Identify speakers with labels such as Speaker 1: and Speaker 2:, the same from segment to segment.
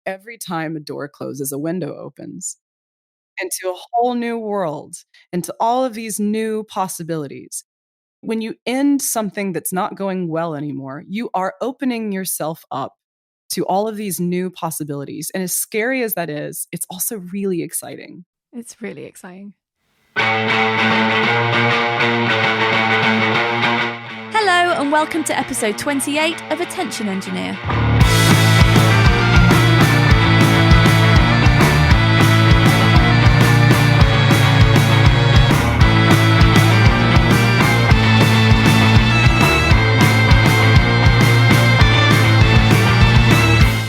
Speaker 1: every time a door closes, a window opens into a whole new world, into all of these new possibilities. When you end something that's not going well anymore, you are opening yourself up to all of these new possibilities. And as scary as that is, it's also really exciting.
Speaker 2: It's really exciting. Hello and welcome to episode 28 of Attention Engineer.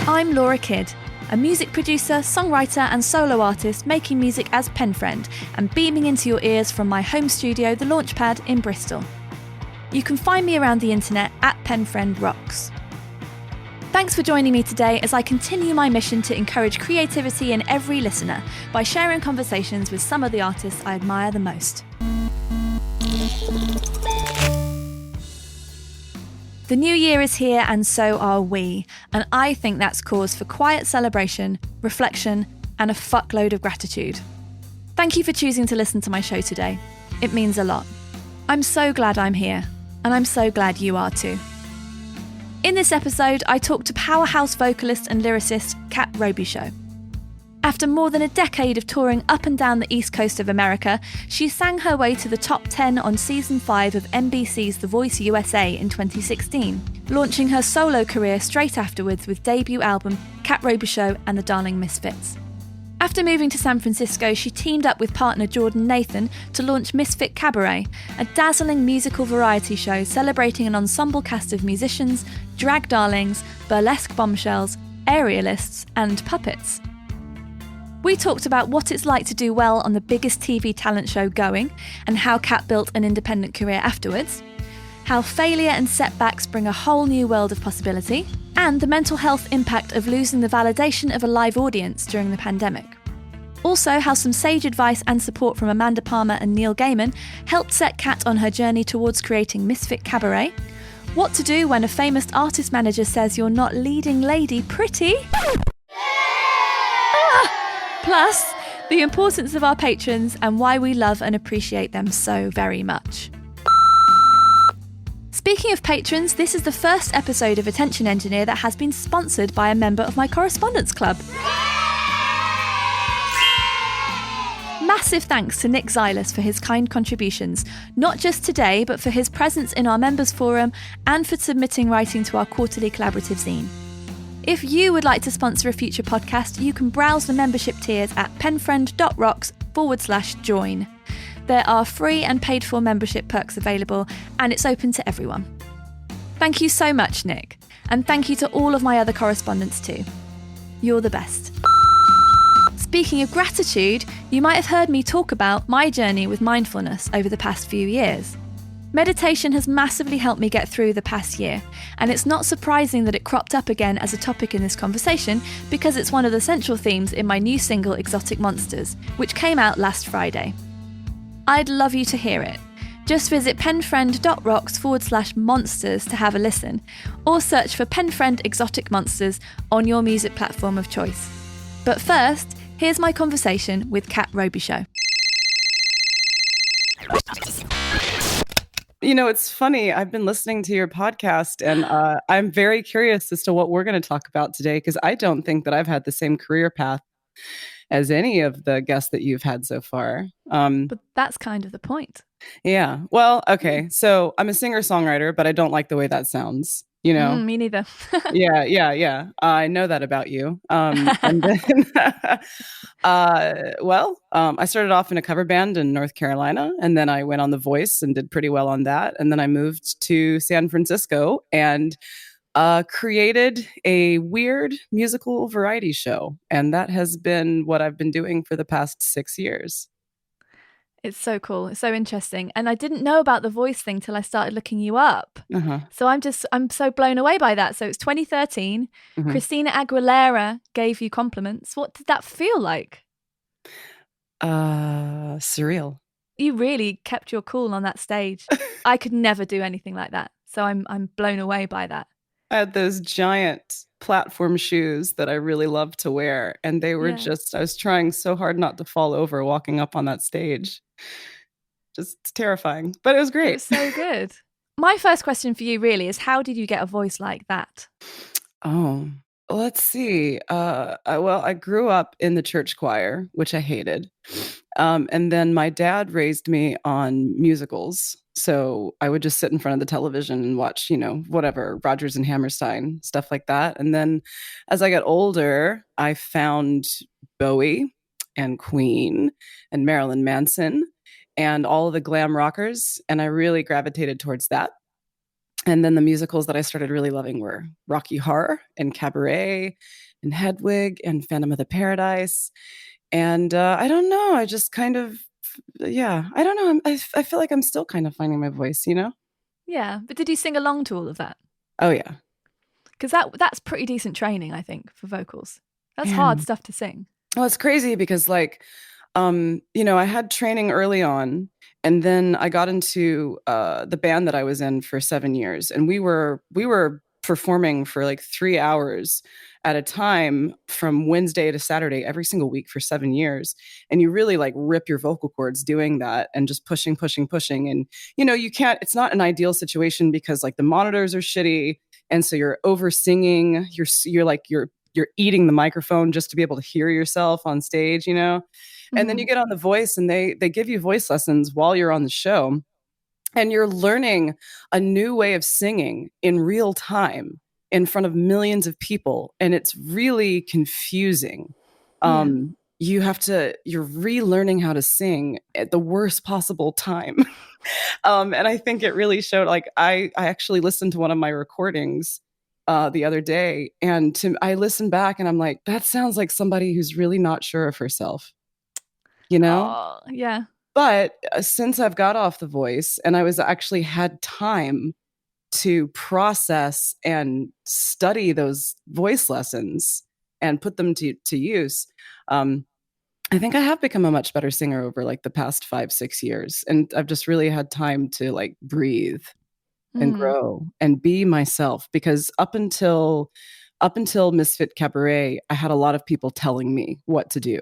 Speaker 2: I'm Laura Kidd, a music producer, songwriter and solo artist making music as Penfriend and beaming into your ears from my home studio, The Launchpad in Bristol. You can find me around the internet at Penfriend Rocks. Thanks for joining me today as I continue my mission to encourage creativity in every listener by sharing conversations with some of the artists I admire the most. The new year is here and so are we, and I think that's cause for quiet celebration, reflection, and a fuckload of gratitude. Thank you for choosing to listen to my show today. It means a lot. I'm so glad I'm here, and I'm so glad you are too. In this episode, I talked to powerhouse vocalist and lyricist Kat Robichaud. After more than a decade of touring up and down the east coast of America, she sang her way to the top 10 on season 5 of NBC's The Voice USA in 2016, launching her solo career straight afterwards with debut album Kat Robichaud and the Darling Misfits. After moving to San Francisco, she teamed up with partner Jordan Nathan to launch Misfit Cabaret, a dazzling musical variety show celebrating an ensemble cast of musicians, drag darlings, burlesque bombshells, aerialists, and puppets. We talked about what it's like to do well on the biggest TV talent show going, and how Kat built an independent career afterwards, how failure and setbacks bring a whole new world of possibility, and the mental health impact of losing the validation of a live audience during the pandemic. Also, how some sage advice and support from Amanda Palmer and Neil Gaiman helped set Kat on her journey towards creating Misfit Cabaret, what to do when a famous artist manager says you're not leading lady pretty, plus the importance of our patrons and why we love and appreciate them so very much. Speaking of patrons, this is the first episode of Attention Engineer that has been sponsored by a member of my Correspondence Club. Massive thanks to Nick Zylis for his kind contributions, not just today, but for his presence in our members forum and for submitting writing to our quarterly collaborative zine. If you would like to sponsor a future podcast, you can browse the membership tiers at penfriend.rocks/join. There are free and paid for membership perks available, and it's open to everyone. Thank you so much, Nick, and thank you to all of my other correspondents too. You're the best. Speaking of gratitude, you might have heard me talk about my journey with mindfulness over the past few years. Meditation has massively helped me get through the past year, and it's not surprising that it cropped up again as a topic in this conversation because it's one of the central themes in my new single Exotic Monsters, which came out last Friday. I'd love you to hear it. Just visit penfriend.rocks/monsters to have a listen, or search for Penfriend Exotic Monsters on your music platform of choice. But first, here's my conversation with Kat Robichaud.
Speaker 1: You know, it's funny. I've been listening to your podcast and I'm very curious as to what we're going to talk about today, because I don't think that I've had the same career path as any of the guests that you've had so far.
Speaker 2: But that's kind of the point.
Speaker 1: Yeah. Well, okay. So I'm a singer-songwriter, but I don't like the way that sounds. You know?
Speaker 2: Me neither.
Speaker 1: Yeah. I know that about you. And then, I started off in a cover band in North Carolina, and then I went on The Voice and did pretty well on that. And then I moved to San Francisco and created a weird musical variety show. And that has been what I've been doing for the past 6 years.
Speaker 2: It's so cool. It's so interesting. And I didn't know about the voice thing till I started looking you up.
Speaker 1: Uh-huh.
Speaker 2: So I'm so blown away by that. So it's 2013. Mm-hmm. Christina Aguilera gave you compliments. What did that feel like?
Speaker 1: Surreal.
Speaker 2: You really kept your cool on that stage. I could never do anything like that. So I'm blown away by that.
Speaker 1: I had those giant platform shoes that I really love to wear. And they were
Speaker 2: Yeah.
Speaker 1: just, I was trying so hard not to fall over walking up on that stage. Just terrifying, but it was
Speaker 2: It
Speaker 1: great.
Speaker 2: was so good. My first question for you really is, how did you get a voice like that?
Speaker 1: Oh, let's see. I grew up in the church choir, which I hated. And then my dad raised me on musicals. So I would just sit in front of the television and watch, whatever, Rodgers and Hammerstein, stuff like that. And then as I got older, I found Bowie and Queen and Marilyn Manson and all of the glam rockers. And I really gravitated towards that. And then the musicals that I started really loving were Rocky Horror and Cabaret and Hedwig and Phantom of the Paradise. And I don't know. I just kind of, yeah, I don't know. I feel like I'm still kind of finding my voice,
Speaker 2: Yeah, but did you sing along to all of that?
Speaker 1: Oh, yeah.
Speaker 2: Because that's pretty decent training, I think, for vocals. That's hard
Speaker 1: Man.
Speaker 2: stuff to sing.
Speaker 1: Well, it's crazy because I had training early on, and then I got into the band that I was in for 7 years, and we were performing for like 3 hours at a time from Wednesday to Saturday every single week for 7 years. And you really like rip your vocal cords doing that and just pushing, pushing, pushing. And you can't. It's not an ideal situation because like the monitors are shitty, and so you're over singing. You're eating the microphone just to be able to hear yourself on stage, and then you get on The Voice and they give you voice lessons while you're on the show. And you're learning a new way of singing in real time in front of millions of people. And it's really confusing.
Speaker 2: Yeah.
Speaker 1: You're relearning how to sing at the worst possible time. And I think it really showed, like, I actually listened to one of my recordings the other day, and I listened back and I'm like, that sounds like somebody who's really not sure of herself,
Speaker 2: Oh, yeah.
Speaker 1: But since I've got off The Voice and I was actually had time to process and study those voice lessons and put them to use, I think I have become a much better singer over like the past 5-6 years. And I've just really had time to like breathe and grow and be myself, because up until Misfit Cabaret, I had a lot of people telling me what to do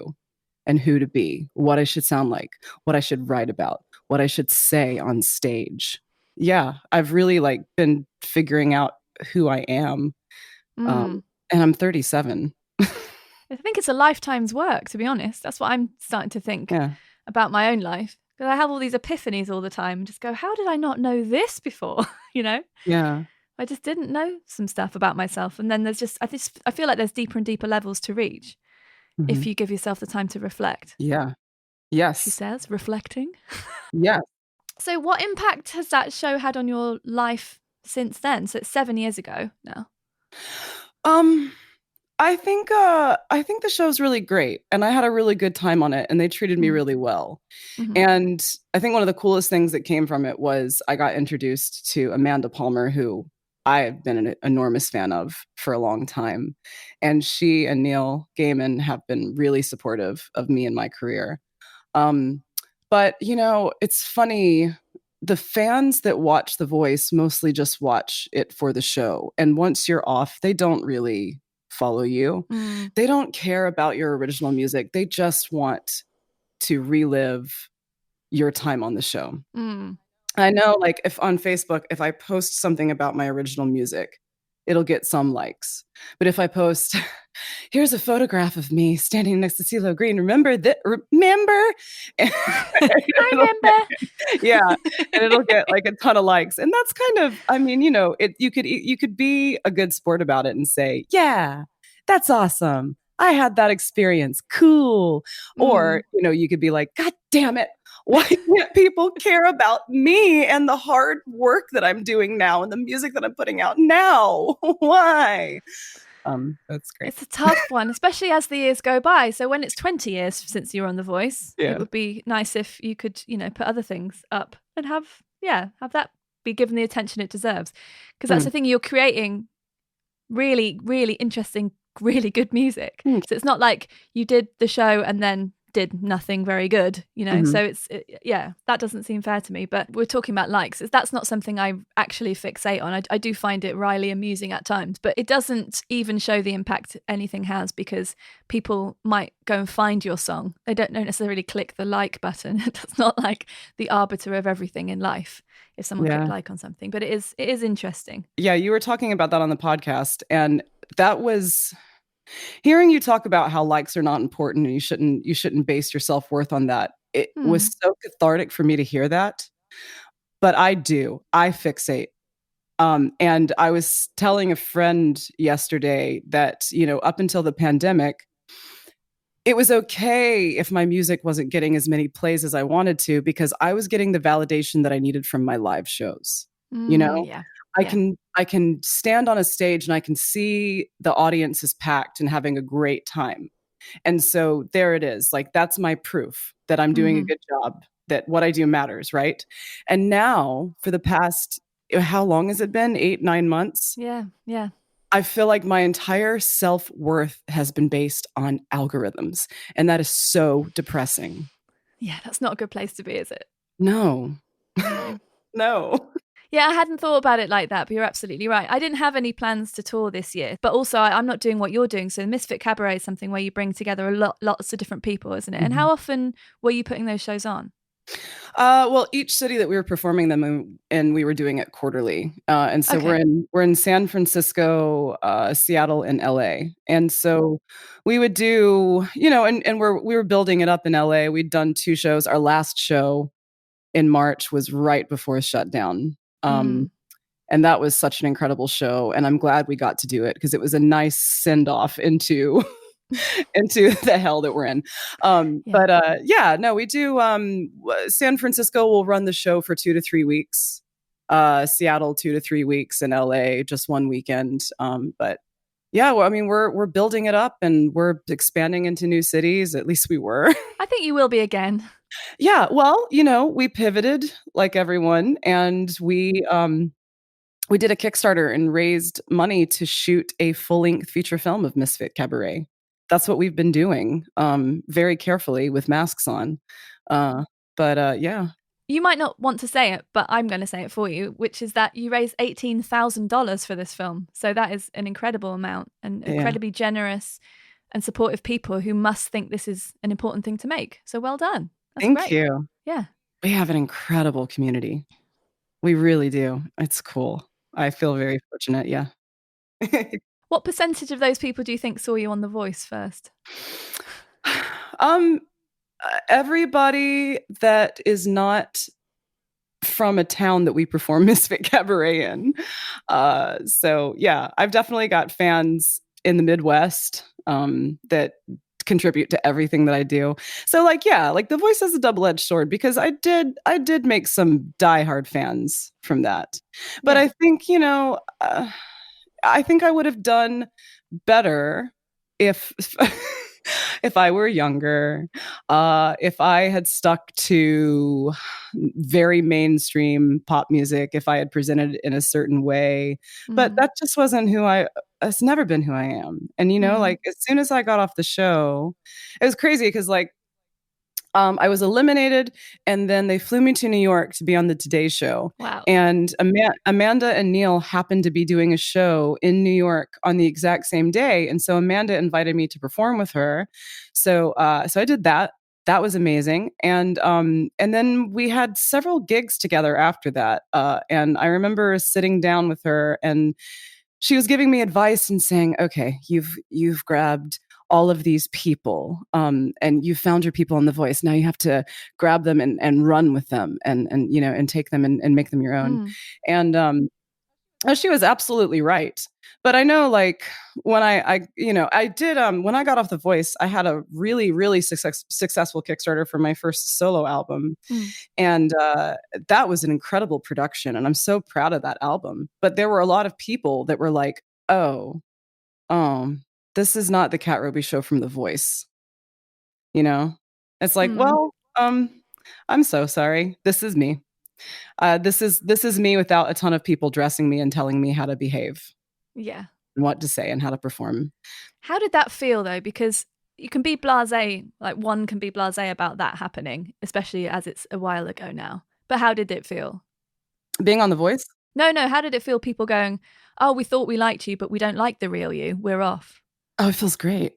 Speaker 1: and who to be, what I should sound like, what I should write about, what I should say on stage. Yeah, I've really like been figuring out who I am. And I'm 37.
Speaker 2: I think it's a lifetime's work, to be honest. That's what I'm starting to think about my own life. Because I have all these epiphanies all the time and just go, how did I not know this before?
Speaker 1: Yeah.
Speaker 2: I just didn't know some stuff about myself. And then there's I feel like there's deeper and deeper levels to reach if you give yourself the time to reflect.
Speaker 1: Yeah. Yes.
Speaker 2: She says, reflecting.
Speaker 1: Yeah.
Speaker 2: So what impact has that show had on your life since then? So it's 7 years ago now.
Speaker 1: I think the show's really great, and I had a really good time on it, and they treated me really well. And I think one of the coolest things that came from it was I got introduced to Amanda Palmer, who I've been an enormous fan of for a long time. And she and Neil Gaiman have been really supportive of me and my career. But it's funny. The fans that watch The Voice mostly just watch it for the show. And once you're off, they don't really follow you. They don't care about your original music. They just want to relive your time on the show. I know, like, if on Facebook, if I post something about my original music, it'll get some likes. But if I post, here's a photograph of me standing next to CeeLo Green, remember that? Remember?
Speaker 2: I remember.
Speaker 1: Yeah, and it'll get like a ton of likes. And that's kind of, I mean, you could be a good sport about it and say, yeah, that's awesome. I had that experience. Cool. Or, you could be like, God damn it. Why can't people care about me and the hard work that I'm doing now and the music that I'm putting out now? Why? That's great.
Speaker 2: It's a tough one, especially as the years go by. So when it's 20 years since you're on The Voice, it would be nice if you could, put other things up and have that be given the attention it deserves. Because that's the thing, you're creating really, really interesting, really good music. So it's not like you did the show and then did nothing very good,
Speaker 1: Mhm.
Speaker 2: so yeah, that doesn't seem fair to me. But we're talking about likes. That's not something I actually fixate on. I do find it wryly amusing at times, but it doesn't even show the impact anything has, because people might go and find your song. They don't necessarily click the like button. It's not like the arbiter of everything in life if someone clicked
Speaker 1: Yeah.
Speaker 2: like on something, but it is interesting.
Speaker 1: Yeah, you were talking about that on the podcast, and that was hearing you talk about how likes are not important and you shouldn't base your self-worth on that. It
Speaker 2: Hmm.
Speaker 1: was so cathartic for me to hear that, but I fixate. And I was telling a friend yesterday that, up until the pandemic, it was okay if my music wasn't getting as many plays as I wanted to, because I was getting the validation that I needed from my live shows. You know,
Speaker 2: Yeah.
Speaker 1: I
Speaker 2: Yeah.
Speaker 1: can I can stand on a stage and I can see the audience is packed and having a great time. And so there it is. Like, that's my proof that I'm doing a
Speaker 2: Hmm.
Speaker 1: good job, that what I do matters, right? And now for the past, how long has it been? 8, 9 months?
Speaker 2: Yeah. Yeah.
Speaker 1: I feel like my entire self-worth has been based on algorithms, and that is so depressing.
Speaker 2: Yeah, that's not a good place to be, is it?
Speaker 1: No.
Speaker 2: No.
Speaker 1: No.
Speaker 2: Yeah, I hadn't thought about it like that, but you're absolutely right. I didn't have any plans to tour this year, but also I'm not doing what you're doing. So Misfit Cabaret is something where you bring together lots of different people, isn't it? And
Speaker 1: Mhm.
Speaker 2: how often were you putting those shows on?
Speaker 1: Well, each city that we were performing them in, we were doing it quarterly. And so we're
Speaker 2: Okay.
Speaker 1: in we're in San Francisco, Seattle, and LA. And so we would do, and we were building it up in LA. We'd done 2 shows. Our last show in March was right before shutdown.
Speaker 2: Mm.
Speaker 1: And that was such an incredible show, and I'm glad we got to do it because it was a nice send off into into the hell that we're in.
Speaker 2: Yeah.
Speaker 1: But yeah, no, we do. San Francisco will run the show for 2 to 3 weeks. Seattle 2 to 3 weeks, and LA just one weekend. But yeah, well, I mean, we're building it up and we're expanding into new cities. At least we were.
Speaker 2: I think you will be again.
Speaker 1: Yeah, well, we pivoted like everyone, and we did a Kickstarter and raised money to shoot a full-length feature film of Misfit Cabaret. That's what we've been doing, very carefully with masks on. Yeah.
Speaker 2: You might not want to say it, but I'm going to say it for you, which is that you raised $18,000 for this film. So that is an incredible amount, and
Speaker 1: Yeah.
Speaker 2: incredibly generous and supportive people who must think this is an important thing to make. So well done. That's
Speaker 1: Thank
Speaker 2: great.
Speaker 1: you.
Speaker 2: Yeah.
Speaker 1: We have an incredible community. We really do. It's cool. I feel very fortunate, yeah.
Speaker 2: What percentage of those people do you think saw you on The Voice first?
Speaker 1: Um, Everybody that is not from a town that we perform Misfit Cabaret in. So yeah, I've definitely got fans in the Midwest that contribute to everything that I do. So like, yeah, like The Voice is a double-edged sword because I did make some diehard fans from that. But
Speaker 2: Yeah.
Speaker 1: I think, I think I would have done better if if I were younger, if I had stuck to very mainstream pop music, if I had presented it in a certain way. But
Speaker 2: Mm.
Speaker 1: that just wasn't who I it's never been who I am. And
Speaker 2: Mm.
Speaker 1: like as soon as I got off the show, it was crazy because like I was eliminated, and then they flew me to New York to be on the Today Show.
Speaker 2: Wow.
Speaker 1: And Amanda and Neil happened to be doing a show in New York on the exact same day, and so Amanda invited me to perform with her. So I did that. That was amazing, and then we had several gigs together after that. And I remember sitting down with her, and she was giving me advice and saying, "Okay, you've grabbed all of these people, and you found your people in The Voice. Now you have to grab them and run with them, and take them and make them your own."
Speaker 2: Mm.
Speaker 1: And she was absolutely right. But I know, like, when I did when I got off The Voice, I had a really really successful Kickstarter for my first solo album,
Speaker 2: Mm.
Speaker 1: and that was an incredible production, and I'm so proud of that album. But there were a lot of people that were like, "Oh, um, this is not the Cat Robichaud from The Voice." You know? It's like,
Speaker 2: Mm.
Speaker 1: "Well, I'm so sorry. This is me. This is me without a ton of people dressing me and telling me how to behave
Speaker 2: Yeah.
Speaker 1: and what to say and how to perform."
Speaker 2: How did that feel though? Because you can be blasé, like one can be blasé about that happening, especially as it's a while ago now. But how did it feel?
Speaker 1: Being on The Voice?
Speaker 2: No, how did it feel people going, oh, we thought we liked you, but we don't like the real you. We're off.
Speaker 1: Oh, it feels great.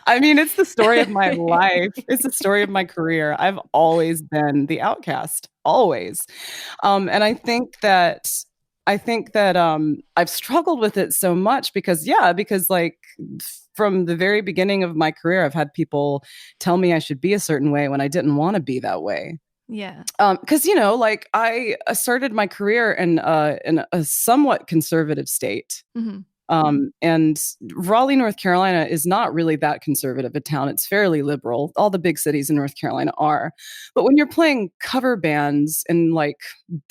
Speaker 1: I mean, it's the story of my life. It's the story of my career. I've always been the outcast, always. And I think that I've struggled with it so much because like from the very beginning of my career, I've had people tell me I should be a certain way when I didn't want to be that way.
Speaker 2: Yeah.
Speaker 1: Because like I started my career in a somewhat conservative state.
Speaker 2: Mm-hmm.
Speaker 1: And Raleigh, North Carolina is not really that conservative a town. It's fairly liberal. All the big cities in North Carolina are. But when you're playing cover bands and like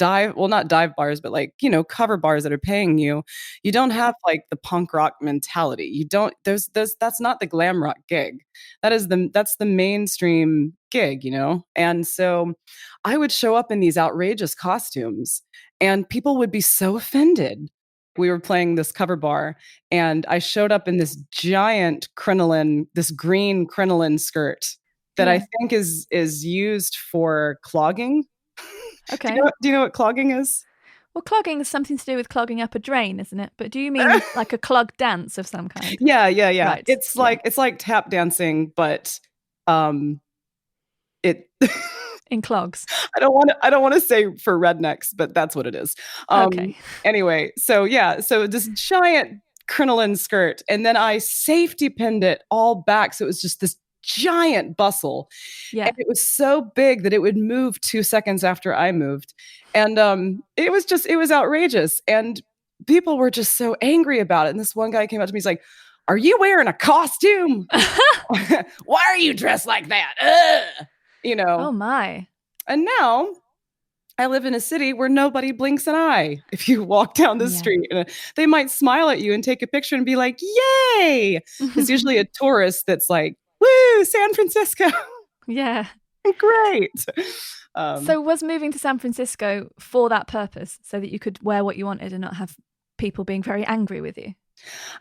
Speaker 1: not dive bars, but like, cover bars that are paying you, you don't have like the punk rock mentality. You don't, that's not the glam rock gig. That's the mainstream gig, And so I would show up in these outrageous costumes and people would be so offended. We were playing this cover bar and I showed up in this giant this green crinoline skirt that I think is used for clogging.
Speaker 2: Okay.
Speaker 1: Do you know what clogging is?
Speaker 2: Well, clogging is something to do with clogging up a drain, isn't it? But do you mean like a clog dance of some kind?
Speaker 1: Yeah.
Speaker 2: Right.
Speaker 1: It's like tap dancing, but it
Speaker 2: in clogs.
Speaker 1: I don't want to say for rednecks, but that's what it is.
Speaker 2: Okay.
Speaker 1: Anyway, so this giant crinoline skirt, and then I safety pinned it all back, so it was just this giant bustle.
Speaker 2: Yeah.
Speaker 1: And it was so big that it would move 2 seconds after I moved, and it was outrageous, and people were just so angry about it. And this one guy came up to me, he's like, "Are you wearing a costume? Why are you dressed like that?" Ugh.
Speaker 2: Oh my.
Speaker 1: And now I live in a city where nobody blinks an eye if you walk down the street. They might smile at you and take a picture and be like, "Yay!" It's usually a tourist that's like, "Woo, San Francisco."
Speaker 2: Yeah.
Speaker 1: Great.
Speaker 2: So was moving to San Francisco for that purpose, so that you could wear what you wanted and not have people being very angry with you?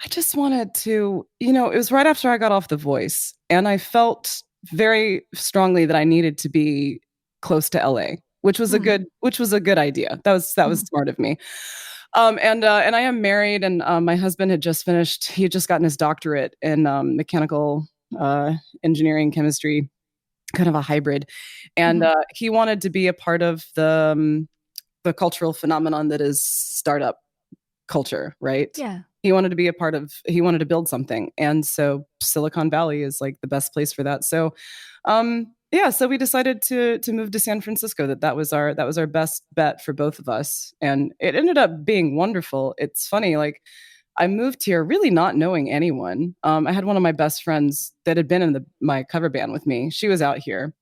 Speaker 1: I just wanted to, it was right after I got off The Voice, and I felt very strongly that I needed to be close to LA, which was a good idea. That was smart of me. And I am married, and my husband he had just gotten his doctorate in mechanical engineering chemistry, kind of a hybrid, and he wanted to be a part of the cultural phenomenon that is startup culture, right?
Speaker 2: Yeah.
Speaker 1: He wanted to build something. And so Silicon Valley is like the best place for that. So, so we decided to move to San Francisco. That was our best bet for both of us. And it ended up being wonderful. It's funny, like I moved here really not knowing anyone. I had one of my best friends that had been in my cover band with me. She was out here.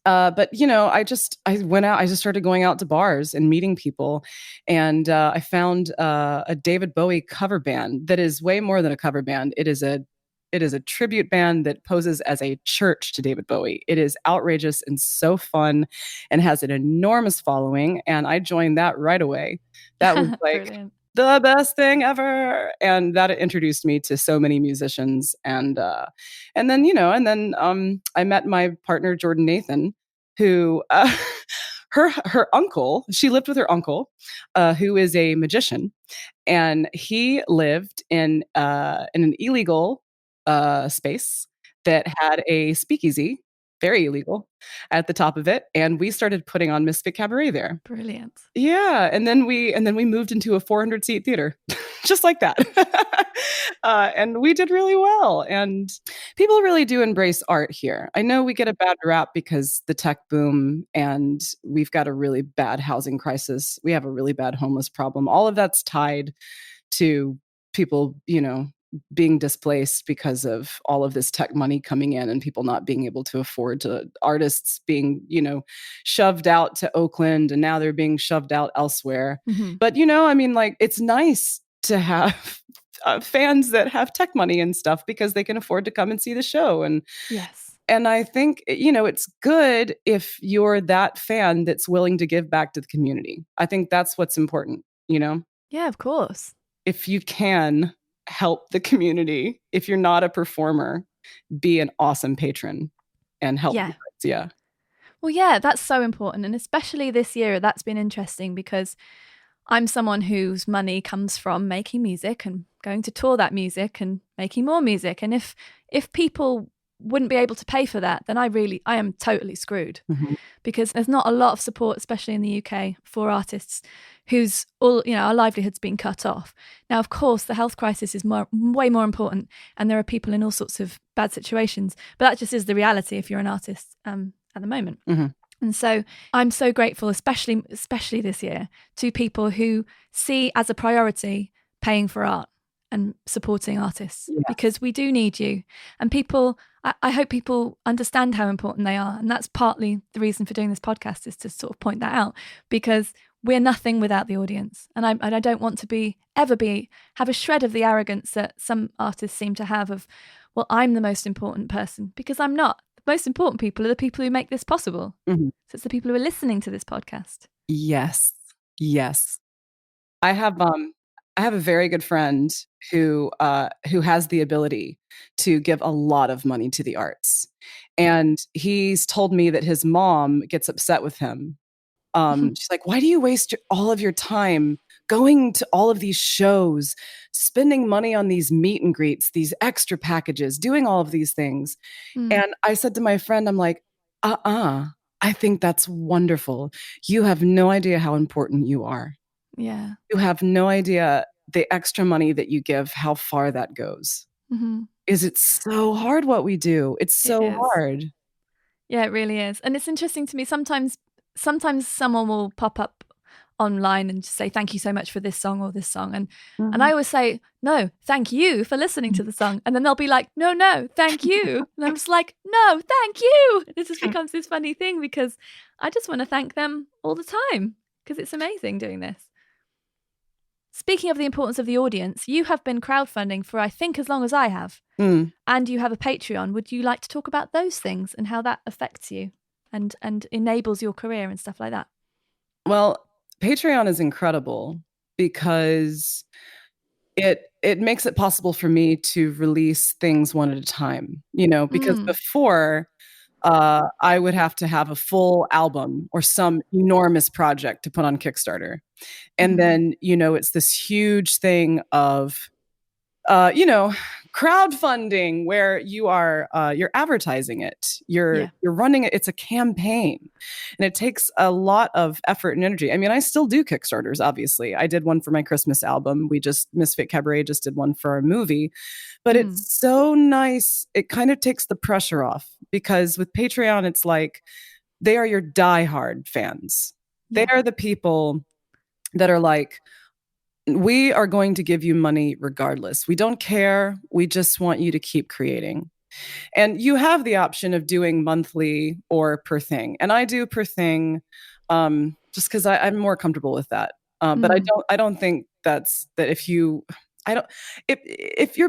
Speaker 1: But I went out. I just started going out to bars and meeting people, and I found a David Bowie cover band that is way more than a cover band. It is a tribute band that poses as a church to David Bowie. It is outrageous and so fun, and has an enormous following. And I joined that right away. That was like the best thing ever, and that introduced me to so many musicians. And then I met my partner Jordan Nathan, who her uncle. She lived with her uncle, who is a magician, and he lived in an illegal space that had a speakeasy, very illegal, at the top of it, and we started putting on Misfit Cabaret there.
Speaker 2: Brilliant.
Speaker 1: Yeah, and then we moved into a 400-seat theater, just like that, and we did really well. And people really do embrace art here. I know we get a bad rap because the tech boom, and we've got a really bad housing crisis. We have a really bad homeless problem. All of that's tied to people, being displaced because of all of this tech money coming in and people not being able to afford to, artists being, shoved out to Oakland, and now they're being shoved out elsewhere. Mm-hmm. But, like, it's nice to have fans that have tech money and stuff because they can afford to come and see the show. And
Speaker 2: yes.
Speaker 1: And I think, it's good if you're that fan that's willing to give back to the community. I think that's what's important,
Speaker 2: Yeah, of course.
Speaker 1: If you can help the community. If you're not a performer, be an awesome patron and help.
Speaker 2: Yeah.
Speaker 1: Yeah.
Speaker 2: Well, yeah, that's so important. And especially this year, that's been interesting because I'm someone whose money comes from making music and going to tour that music and making more music. And if people wouldn't be able to pay for that, then I am totally screwed, because there's not a lot of support, especially in the UK, for artists whose our livelihood's been cut off. Now, of course, the health crisis is way more important, and there are people in all sorts of bad situations, but that just is the reality if you're an artist at the moment. And so I'm so grateful, especially this year, to people who see as a priority paying for art and supporting artists, because we do need you. And I hope people understand how important they are. And that's partly the reason for doing this podcast, is to sort of point that out, because we're nothing without the audience. And I don't want to have a shred of the arrogance that some artists seem to have of, well, I'm the most important person, because I'm not. The most important people are the people who make this possible. So it's the people who are listening to this podcast.
Speaker 1: Yes. I have a very good friend who has the ability to give a lot of money to the arts. And he's told me that his mom gets upset with him. She's like, why do you waste all of your time going to all of these shows, spending money on these meet and greets, these extra packages, doing all of these things? And I said to my friend, I'm like, I think that's wonderful. You have no idea how important you are.
Speaker 2: Yeah.
Speaker 1: You have no idea the extra money that you give, how far that goes. Is it so hard what we do? It's so hard.
Speaker 2: Yeah, it really is. And it's interesting to me, sometimes someone will pop up online and just say, thank you so much for this song or this song. And I always say, no, thank you for listening to the song. And then they'll be like, no, thank you. And I'm just like, no, thank you. It just becomes this funny thing, because I just want to thank them all the time, because it's amazing doing this. Speaking of the importance of the audience, you have been crowdfunding for, I think, as long as I have. And you have a Patreon. Would you like to talk about those things and how that affects you and enables your career and stuff like that?
Speaker 1: Well, Patreon is incredible because it makes it possible for me to release things one at a time, because before I would have to have a full album or some enormous project to put on Kickstarter. And then, it's this huge thing of, crowdfunding, where you're advertising it, you're running it. It's a campaign, and it takes a lot of effort and energy. I mean, I still do Kickstarters. Obviously, I did one for my Christmas album. Misfit Cabaret just did one for a movie, but it's so nice. It kind of takes the pressure off, because with Patreon, it's like they are your diehard fans. They are the people that are like, we are going to give you money regardless. We don't care. We just want you to keep creating. And you have the option of doing monthly or per thing. And I do per thing, just because I'm more comfortable with that. But I don't think that if your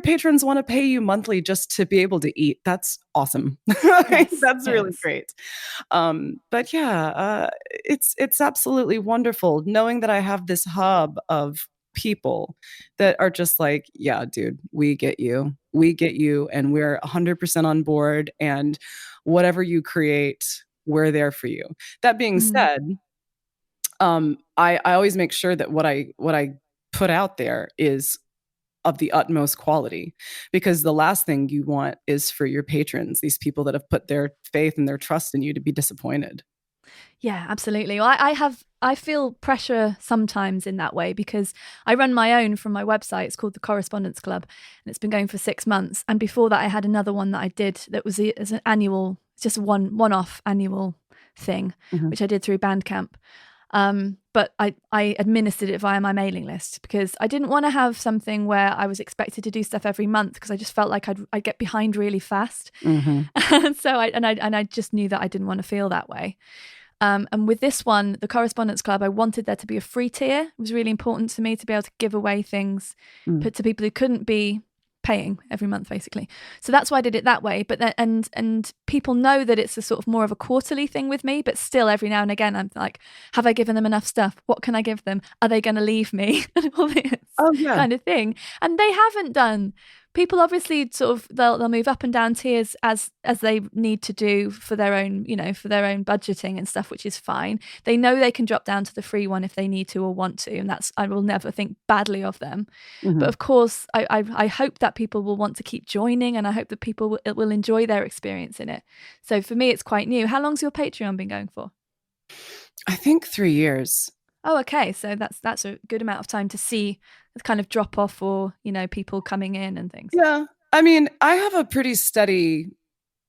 Speaker 1: patrons want to pay you monthly just to be able to eat, that's awesome. That's really great. But yeah, it's absolutely wonderful knowing that I have this hub of people that are just like, yeah, dude, we get you, and we're 100% on board, and whatever you create, we're there for you. That being said, I always make sure that what I put out there is of the utmost quality, because the last thing you want is for your patrons, these people that have put their faith and their trust in you, to be disappointed.
Speaker 2: Yeah, absolutely. Well, I feel pressure sometimes in that way, because I run my own from my website. It's called the Correspondence Club, and it's been going for 6 months. And before that, I had another one that I did that was as an annual, just one-off annual thing, which I did through Bandcamp. But I administered it via my mailing list, because I didn't want to have something where I was expected to do stuff every month, because I just felt like I'd get behind really fast. And so I just knew that I didn't want to feel that way. And with this one, the Correspondence Club, I wanted there to be a free tier. It was really important to me to be able to give away things to people who couldn't be paying every month basically. So that's why I did it that way. But then, and people know that it's a sort of more of a quarterly thing with me, but still every now and again I'm like, have I given them enough stuff? What can I give them? Are they going to leave me? And all this
Speaker 1: Oh yeah.
Speaker 2: kind of thing. And they haven't done. People obviously sort of they'll move up and down tiers as they need to do for their own, for their own budgeting and stuff, which is fine. They know they can drop down to the free one if they need to or want to, and that's, I will never think badly of them. But of course, I hope that people will want to keep joining, and I hope that people will enjoy their experience in it. So for me, it's quite new. How long's your Patreon been going for?
Speaker 1: I think 3 years.
Speaker 2: Oh, okay. So that's a good amount of time to see the kind of drop off or, people coming in and things.
Speaker 1: Yeah. I mean, I have a pretty steady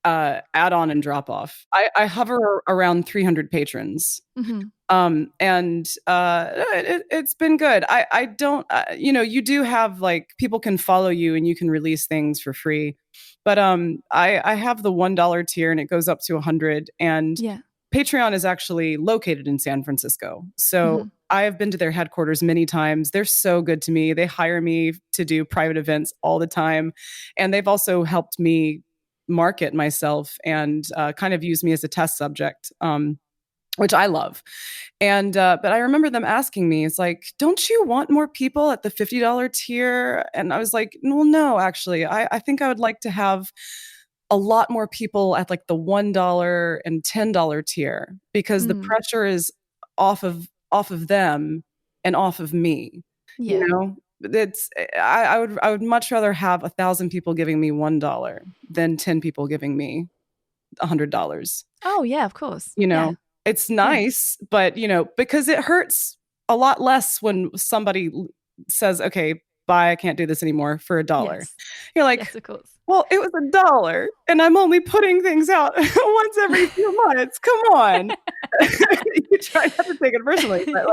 Speaker 1: add on and drop off. I hover around 300 patrons. And it's been good. I don't, you do have like people can follow you and you can release things for free. But I have the $1 tier and it goes up to 100. And
Speaker 2: yeah.
Speaker 1: Patreon is actually located in San Francisco. So I have been to their headquarters many times. They're so good to me. They hire me to do private events all the time. And they've also helped me market myself and kind of use me as a test subject, which I love. And but I remember them asking me, it's like, don't you want more people at the $50 tier? And I was like, well, no, actually, I think I would like to have a lot more people at like the $1 and $10 tier, because the pressure is off of them and off of me. It's I would much rather have 1,000 people giving me $1 than 10 people giving me $100.
Speaker 2: Oh yeah, of course.
Speaker 1: It's nice, but because it hurts a lot less when somebody says, okay, bye, I can't do this anymore for $1.
Speaker 2: Yes.
Speaker 1: You're like,
Speaker 2: yes, of course.
Speaker 1: Well, it was $1 and I'm only putting things out once every few months. Come on. You try not to take it personally, but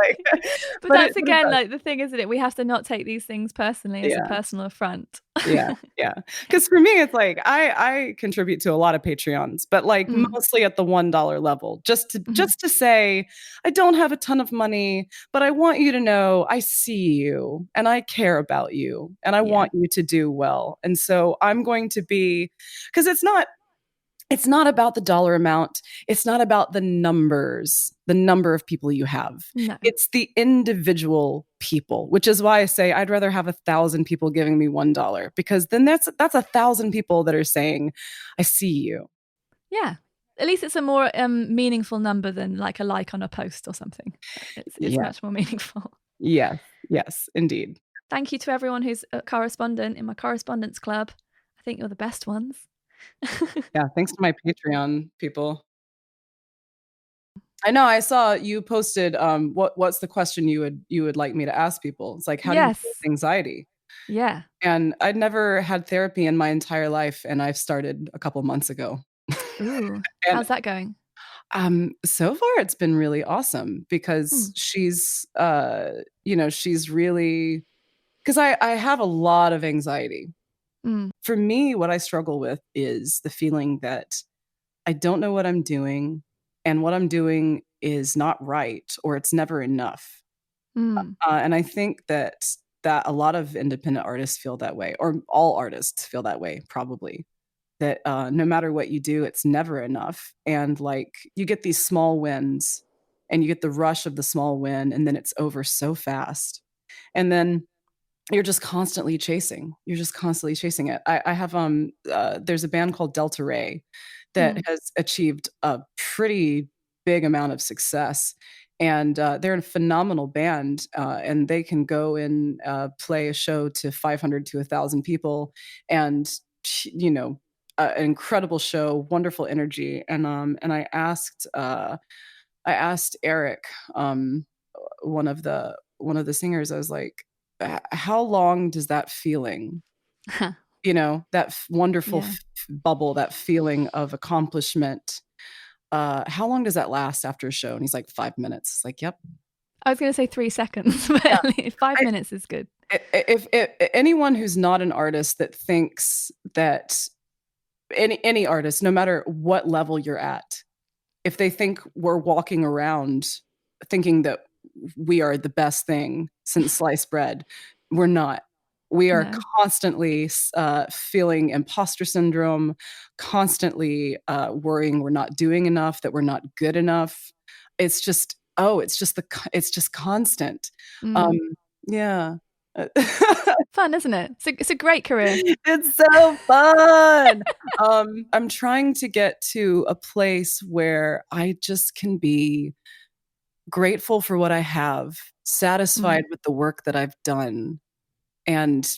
Speaker 2: but that's again like the thing, isn't it? We have to not take these things personally as a personal affront.
Speaker 1: Yeah. Because for me, it's like I contribute to a lot of Patreons, but like mostly at the $1 level, just to say I don't have a ton of money, but I want you to know I see you and I care about you and I want you to do well. And so I'm going to be, because it's not about the dollar amount. It's not about the numbers, the number of people you have.
Speaker 2: No.
Speaker 1: It's the individual people, which is why I say I'd rather have 1,000 people giving me $1, because then that's 1,000 people that are saying, I see you.
Speaker 2: Yeah. At least it's a more meaningful number than like a like on a post or something. It's much more meaningful.
Speaker 1: Yes, indeed.
Speaker 2: Thank you to everyone who's a correspondent in my Correspondence Club. I think you're the best ones.
Speaker 1: Yeah, thanks to my Patreon people. I know I saw you posted what's the question you would like me to ask people? It's like, how do you deal with anxiety?
Speaker 2: Yeah.
Speaker 1: And I'd never had therapy in my entire life, and I've started a couple months ago.
Speaker 2: Ooh. How's that going?
Speaker 1: So far it's been really awesome, because she's she's really, because I have a lot of anxiety. For me, what I struggle with is the feeling that I don't know what I'm doing, and what I'm doing is not right, or it's never enough. And I think that a lot of independent artists feel that way, or all artists feel that way, probably. That no matter what you do, it's never enough. And like you get these small wins, and you get the rush of the small win, and then it's over so fast. And then you're just constantly chasing. it. I have there's a band called Delta Ray that has achieved a pretty big amount of success, and they're a phenomenal band, and they can go and play a show to 500 to 1,000 people, and an incredible show, wonderful energy. And I asked Eric, one of the singers, I was like, how long does that feeling, that wonderful bubble, that feeling of accomplishment, how long does that last after a show? And he's like, 5 minutes. It's like, yep.
Speaker 2: I was going to say 3 seconds, but 5 minutes is good.
Speaker 1: If anyone who's not an artist that thinks that any artist, no matter what level you're at, if they think we're walking around thinking that we are the best thing since sliced bread, we're not. We are
Speaker 2: No.
Speaker 1: constantly feeling imposter syndrome, constantly worrying we're not doing enough, that we're not good enough. It's just, it's just constant. Um,
Speaker 2: Mm.
Speaker 1: yeah.
Speaker 2: Fun, isn't it? It's a great career.
Speaker 1: It's so fun. I'm trying to get to a place where I just can be grateful for what I have,
Speaker 2: Mm.
Speaker 1: satisfied with the work that I've done, and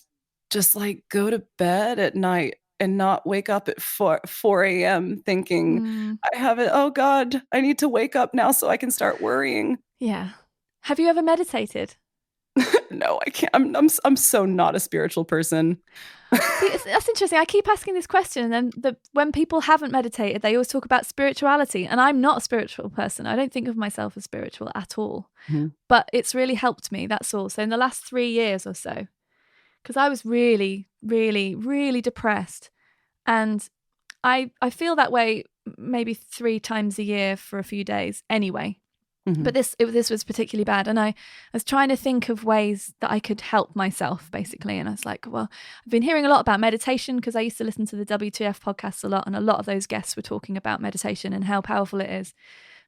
Speaker 1: just like go to bed at night and not wake up at 4 a.m. thinking,
Speaker 2: Mm.
Speaker 1: I haven't, oh God, I need to wake up now so I can start worrying.
Speaker 2: Yeah. Have you ever meditated?
Speaker 1: No, I can't. I'm so not a spiritual person.
Speaker 2: See, that's interesting. I keep asking this question, and then when people haven't meditated, they always talk about spirituality. And I'm not a spiritual person. I don't think of myself as spiritual at all.
Speaker 1: Mhm.
Speaker 2: But it's really helped me, that's all. So in the last 3 years or so, because I was really, really, really depressed. And I feel that way maybe 3 times a year for a few days anyway. But
Speaker 1: Mhm.
Speaker 2: this was particularly bad, and I was trying to think of ways that I could help myself, basically. And I was like, well, I've been hearing a lot about meditation because I used to listen to the WTF podcasts a lot, and a lot of those guests were talking about meditation and how powerful it is.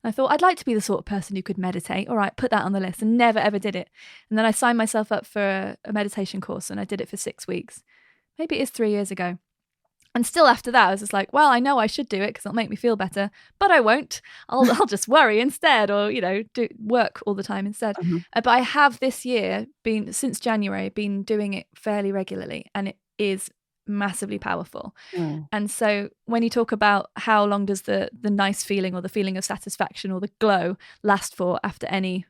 Speaker 2: And I thought I'd like to be the sort of person who could meditate. All right, put that on the list, and never ever did it. And then I signed myself up for a meditation course, and I did it for 6 weeks. Maybe it is 3 years ago. And still after that, I was just like, well, I know I should do it because it'll make me feel better, but I won't. I'll just worry instead, or, do work all the time instead.
Speaker 1: Mhm.
Speaker 2: But I have this year since January, been doing it fairly regularly, and it is massively powerful.
Speaker 1: Oh.
Speaker 2: And so when you talk about how long does the nice feeling or the feeling of satisfaction or the glow last for after any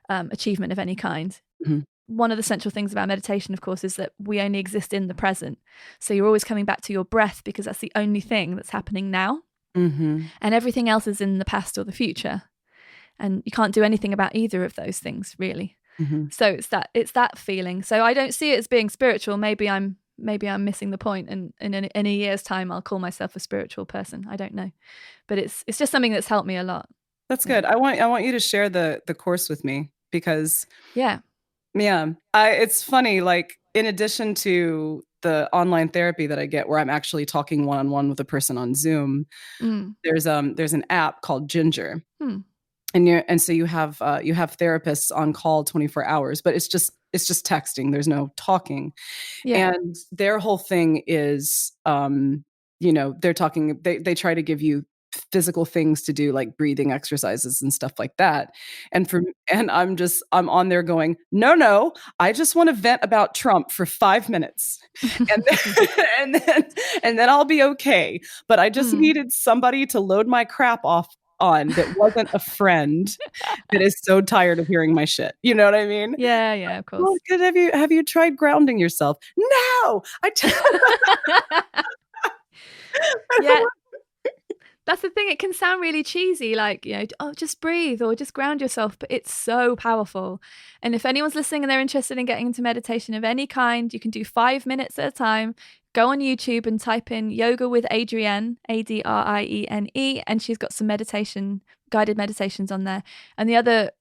Speaker 2: achievement of any kind,
Speaker 1: Mhm.
Speaker 2: one of the central things about meditation, of course, is that we only exist in the present. So you're always coming back to your breath because that's the only thing that's happening now.
Speaker 1: Mhm.
Speaker 2: And everything else is in the past or the future. And you can't do anything about either of those things, really.
Speaker 1: Mhm.
Speaker 2: So it's that feeling. So I don't see it as being spiritual. Maybe I'm missing the point, and in a year's time I'll call myself a spiritual person. I don't know. But it's just something that's helped me a lot.
Speaker 1: That's
Speaker 2: Yeah.
Speaker 1: good. I want you to share the course with me because
Speaker 2: Yeah.
Speaker 1: yeah, it's funny, like, in addition to the online therapy that I get where I'm actually talking one-on-one with a person on Zoom,
Speaker 2: Mm.
Speaker 1: there's an app called Ginger.
Speaker 2: Hmm.
Speaker 1: And so you have therapists on call 24 hours, but it's just texting. There's no talking.
Speaker 2: Yeah.
Speaker 1: And their whole thing is, they're talking, they try to give you physical things to do, like breathing exercises and stuff like that. And I'm on there going, no, I just want to vent about Trump for 5 minutes. And then, and then I'll be okay. But I just
Speaker 2: Mm.
Speaker 1: needed somebody to load my crap off on that wasn't a friend that is so tired of hearing my shit. You know what I mean?
Speaker 2: Yeah, of
Speaker 1: Well,
Speaker 2: course.
Speaker 1: good. Have you tried grounding yourself? No,
Speaker 2: Yeah, that's the thing. It can sound really cheesy, like, oh, just breathe or just ground yourself, but it's so powerful. And if anyone's listening and they're interested in getting into meditation of any kind, you can do 5 minutes at a time. Go on YouTube and type in Yoga with Adrienne, Adrienne, and she's got some guided meditations on there. And the other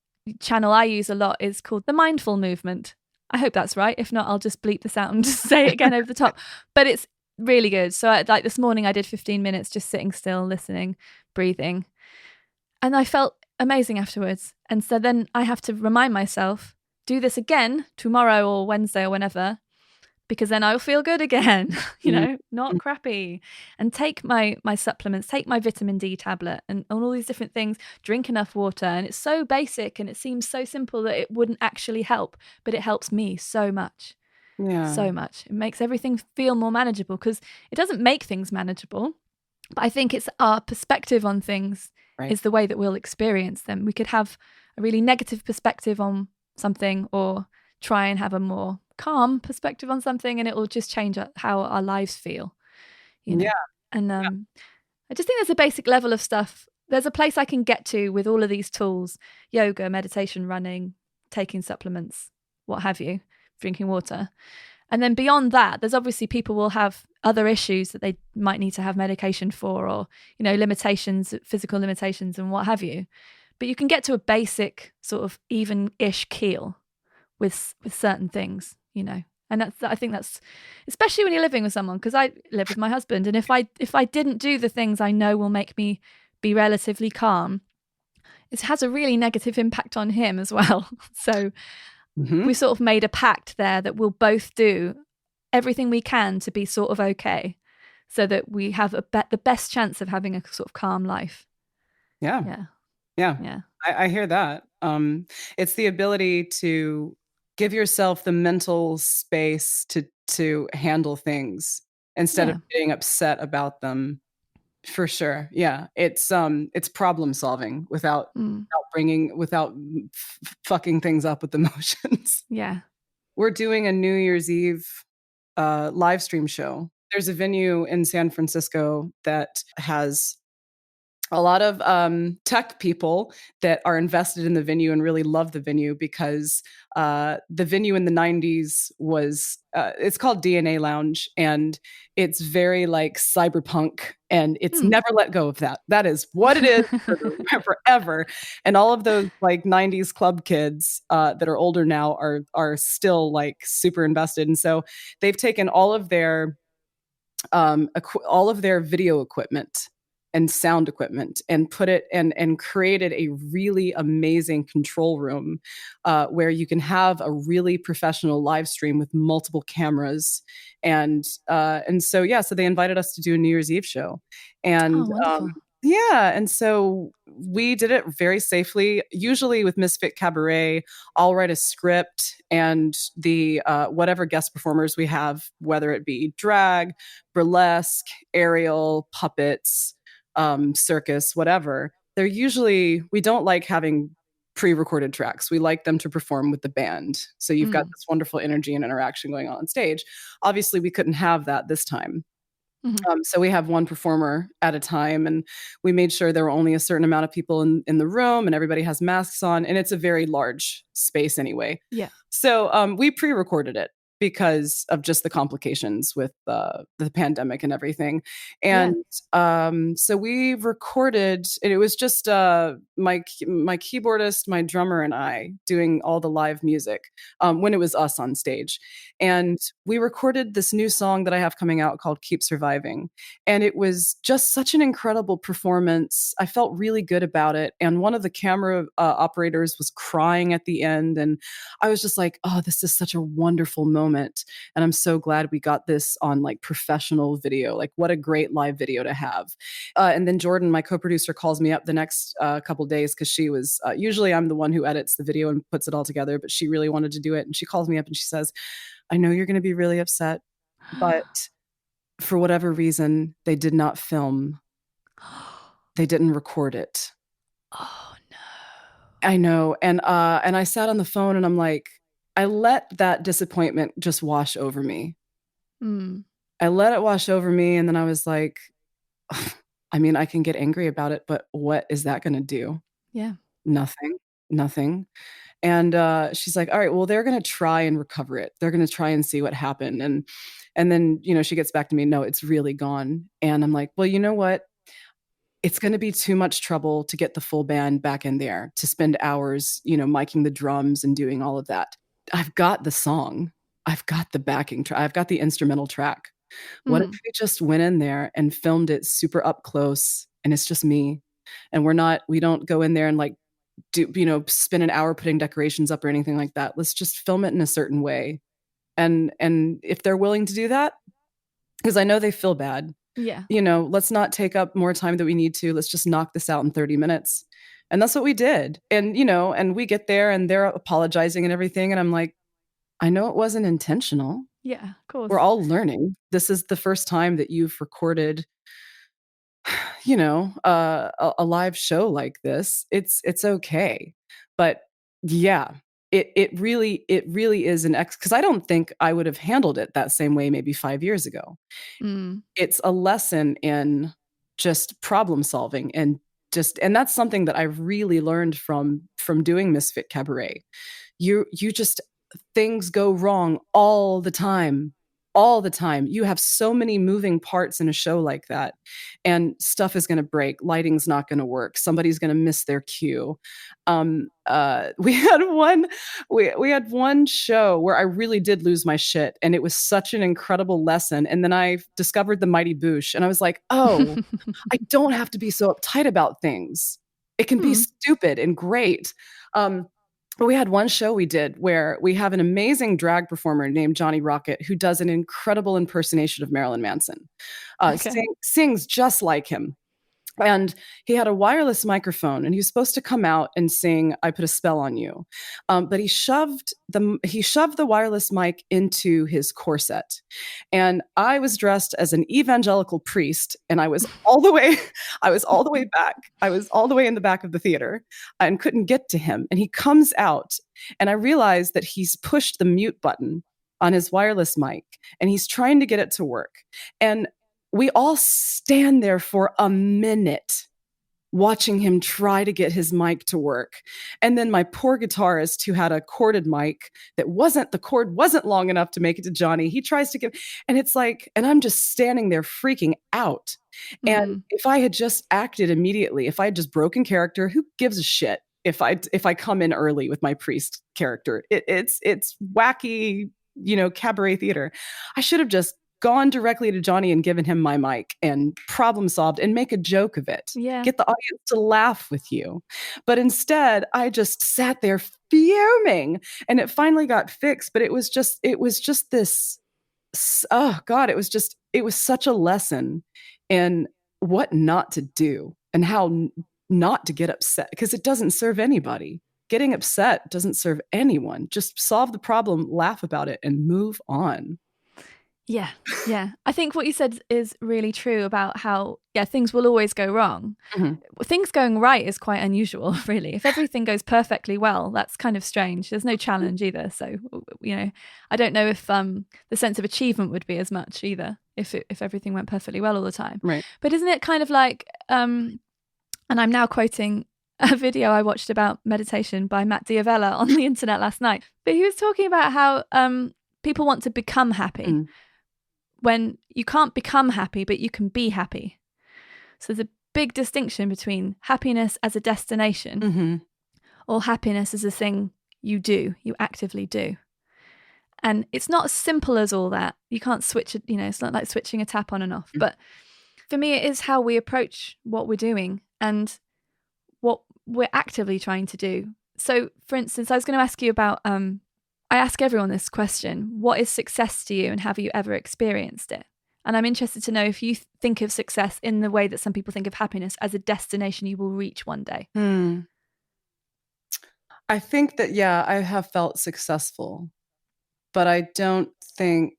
Speaker 2: channel I use a lot is called The Mindful Movement. I hope that's right. If not, I'll just bleep this out and just say it again over the top. But it's really good. So like this morning I did 15 minutes just sitting still, listening, breathing. And I felt amazing afterwards. And so then I have to remind myself, do this again tomorrow or Wednesday or whenever, because then I'll feel good again, not crappy. And take my supplements, take my vitamin D tablet and all these different things, drink enough water. And it's so basic and it seems so simple that it wouldn't actually help, but it helps me so much.
Speaker 1: Yeah.
Speaker 2: So much. It makes everything feel more manageable because it doesn't make things manageable, but I think it's our perspective on things
Speaker 1: Right.
Speaker 2: is the way that we'll experience them. We could have a really negative perspective on something or try and have a more calm perspective on something, and it will just change how our lives feel.
Speaker 1: Yeah.
Speaker 2: And I just think there's a basic level of stuff. There's a place I can get to with all of these tools: yoga, meditation, running, taking supplements, what have you, drinking water. And then beyond that, there's obviously people will have other issues that they might need to have medication for, or, limitations, physical limitations and what have you. But you can get to a basic sort of even-ish keel with certain things, And I think that's, especially when you're living with someone, because I live with my husband, and if I didn't do the things I know will make me be relatively calm, it has a really negative impact on him as well. So we sort of made a pact there that we'll both do everything we can to be sort of okay, so that we have the best chance of having a sort of calm life.
Speaker 1: Yeah.
Speaker 2: Yeah.
Speaker 1: I hear that. It's the ability to give yourself the mental space to handle things instead of getting upset about them. For sure. Yeah. It's problem solving without fucking things up with emotions.
Speaker 2: Yeah.
Speaker 1: We're doing a New Year's Eve live stream show. There's a venue in San Francisco that has a lot of tech people that are invested in the venue and really love the venue because the venue in the 90s was, it's called DNA Lounge, and it's very like cyberpunk, and it's never let go of that. That is what it is forever. And all of those like 90s club kids that are older now are still like super invested. And so they've taken all of their video equipment and sound equipment and put it and created a really amazing control room where you can have a really professional live stream with multiple cameras. And so they invited us to do a New Year's Eve show. And yeah, and so we did it very safely. Usually with Misfit Cabaret, I'll write a script, and the whatever guest performers we have, whether it be drag, burlesque, aerial, puppets, circus, whatever, we don't like having pre-recorded tracks. We like them to perform with the band. So you've got this wonderful energy and interaction going on stage. Obviously, we couldn't have that this time. So we have one performer at a time, and we made sure there were only a certain amount of people in the room, and everybody has masks on, and it's a very large space anyway.
Speaker 2: Yeah.
Speaker 1: So we pre-recorded it because of just the complications with the pandemic and everything. And so we recorded, and it was just my keyboardist, my drummer, and I doing all the live music when it was us on stage. And we recorded this new song that I have coming out called Keep Surviving. And it was just such an incredible performance. I felt really good about it. And one of the camera operators was crying at the end. And I was just like, oh, this is such a wonderful moment. And I'm so glad we got this on like professional video. Like, what a great live video to have. And then Jordan, my co-producer, calls me up the next couple days because she was, usually I'm the one who edits the video and puts it all together, but she really wanted to do it. And she calls me up and she says, I know you're going to be really upset, but for whatever reason, they did not film. They didn't record it.
Speaker 2: Oh no.
Speaker 1: I know. And I sat on the phone and I'm like, I let that disappointment just wash over me. I let it wash over me. And then I was like, I mean, I can get angry about it, but what is that going to do?
Speaker 2: Yeah.
Speaker 1: Nothing. And she's like, all right, well, they're going to try and recover it. They're going to try and see what happened. And then, she gets back to me, no, it's really gone. And I'm like, well, you know what? It's going to be too much trouble to get the full band back in there, to spend hours, miking the drums and doing all of that. I've got the song. I've got the backing track. I've got the instrumental track. What if we just went in there and filmed it super up close, and it's just me, and we don't go in there and like spend an hour putting decorations up or anything like that. Let's just film it in a certain way. And if they're willing to do that, because I know they feel bad.
Speaker 2: Yeah.
Speaker 1: Let's not take up more time than we need to. Let's just knock this out in 30 minutes. And that's what we did. And, and we get there and they're apologizing and everything. And I'm like, I know it wasn't intentional.
Speaker 2: Yeah, of course.
Speaker 1: We're all learning. This is the first time that you've recorded a live show like this. It's okay. But yeah, it really is because I don't think I would have handled it that same way maybe 5 years ago. It's a lesson in just problem solving, and that's something that I've really learned from doing Misfit Cabaret. You just, things go wrong all the time. all the time. You have so many moving parts in a show like that, and stuff is going to break. Lighting's not going to work. Somebody's going to miss their cue. We had one show where I really did lose my shit, and it was such an incredible lesson. And then I discovered the Mighty Boosh, and I was like, oh, I don't have to be so uptight about things. It can be stupid and great. But we had one show we did where we have an amazing drag performer named Johnny Rocket who does an incredible impersonation of Marilyn Manson. Sings just like him. And he had a wireless microphone, and he was supposed to come out and sing "I Put a Spell on You," but he shoved the wireless mic into his corset. And I was dressed as an evangelical priest, and I was all the way back. I was all the way in the back of the theater and couldn't get to him. And he comes out, and I realized that he's pushed the mute button on his wireless mic, and he's trying to get it to work. And we all stand there for a minute watching him try to get his mic to work. And then my poor guitarist, who had a corded mic the cord wasn't long enough to make it to Johnny. He tries to and it's like, and I'm just standing there freaking out. And if I had just acted immediately, if I had just broken character, who gives a shit if I come in early with my priest character? It's wacky, cabaret theater. I should have just gone directly to Johnny and given him my mic and problem solved and make a joke of it.
Speaker 2: Yeah.
Speaker 1: Get the audience to laugh with you. But instead, I just sat there fuming, and it finally got fixed. But it was just this, oh God, it was such a lesson in what not to do and how not to get upset, because it doesn't serve anybody. Getting upset doesn't serve anyone. Just solve the problem, laugh about it, and move on.
Speaker 2: Yeah. I think what you said is really true about how, things will always go wrong. Things going right is quite unusual, really. If everything goes perfectly well, that's kind of strange. There's no challenge either. So, I don't know if the sense of achievement would be as much either if everything went perfectly well all the time.
Speaker 1: Right.
Speaker 2: But isn't it kind of like, and I'm now quoting a video I watched about meditation by Matt Diavella on the internet last night, but he was talking about how people want to become happy. When you can't become happy, but you can be happy. So there's a big distinction between happiness as a destination or happiness as a thing you actively do. And it's not as simple as all that. You can't switch it, it's not like switching a tap on and off. But for me, it is how we approach what we're doing and what we're actively trying to do. So, for instance, I was going to ask you about I ask everyone this question: what is success to you, and have you ever experienced it? And I'm interested to know if you think of success in the way that some people think of happiness, as a destination you will reach one day.
Speaker 1: I think that, I have felt successful, but I don't think,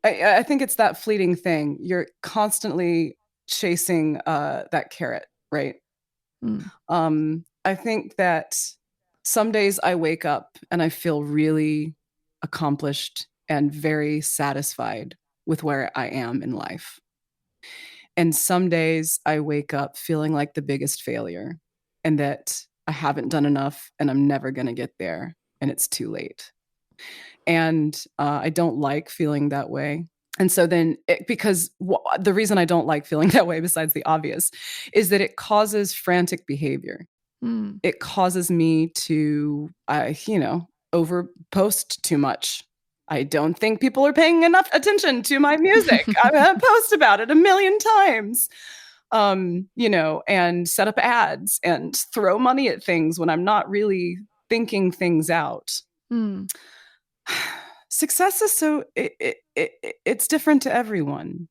Speaker 1: I think it's that fleeting thing. You're constantly chasing that carrot, right? I think that some days I wake up and I feel really accomplished and very satisfied with where I am in life. And some days I wake up feeling like the biggest failure, and that I haven't done enough and I'm never going to get there and it's too late. And I don't like feeling that way. And so then, the reason I don't like feeling that way, besides the obvious, is that it causes frantic behavior. It causes me to, over post too much. I don't think people are paying enough attention to my music. I'm going to post about it 1,000,000 times, and set up ads and throw money at things when I'm not really thinking things out. Success is it's different to everyone.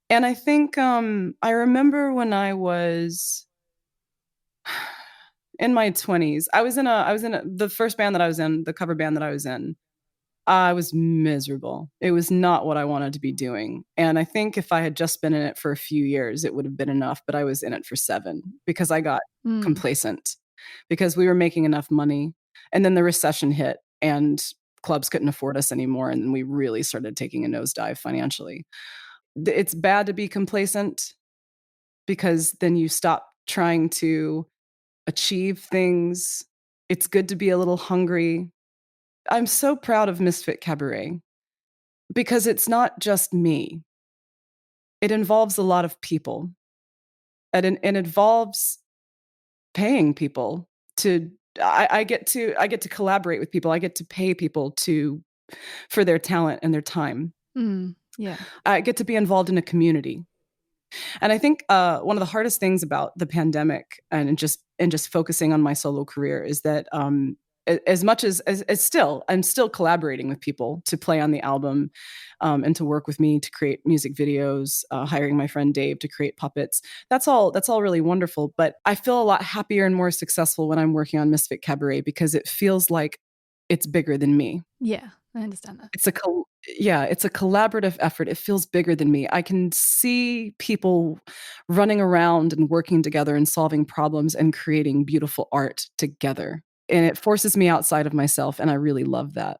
Speaker 1: And I think I remember when I was in my 20s, I was in the first band that I was in, the cover band that I was in. I was miserable. It was not what I wanted to be doing. And I think if I had just been in it for a few years, it would have been enough. But I was in it for 7 because I got complacent, because we were making enough money. And then the recession hit and clubs couldn't afford us anymore. And we really started taking a nosedive financially. It's bad to be complacent, because then you stop trying to achieve things. It's good to be a little hungry. I'm so proud of Misfit Cabaret, Because it's not just me. It involves a lot of people. And it involves paying people to I get to collaborate with people. I get to pay people for their talent and their time.
Speaker 2: Yeah.
Speaker 1: I get to be involved in a community. And I think one of the hardest things about the pandemic and just focusing on my solo career is that as much as still I'm still collaborating with people to play on the album and to work with me to create music videos, hiring my friend Dave to create puppets. That's all really wonderful. But I feel a lot happier and more successful when I'm working on Misfit Cabaret because it feels like it's bigger than me.
Speaker 2: Yeah, I understand that.
Speaker 1: It's a collaborative effort. It feels bigger than me. I can see people running around and working together and solving problems and creating beautiful art together. And it forces me outside of myself, and I really love that.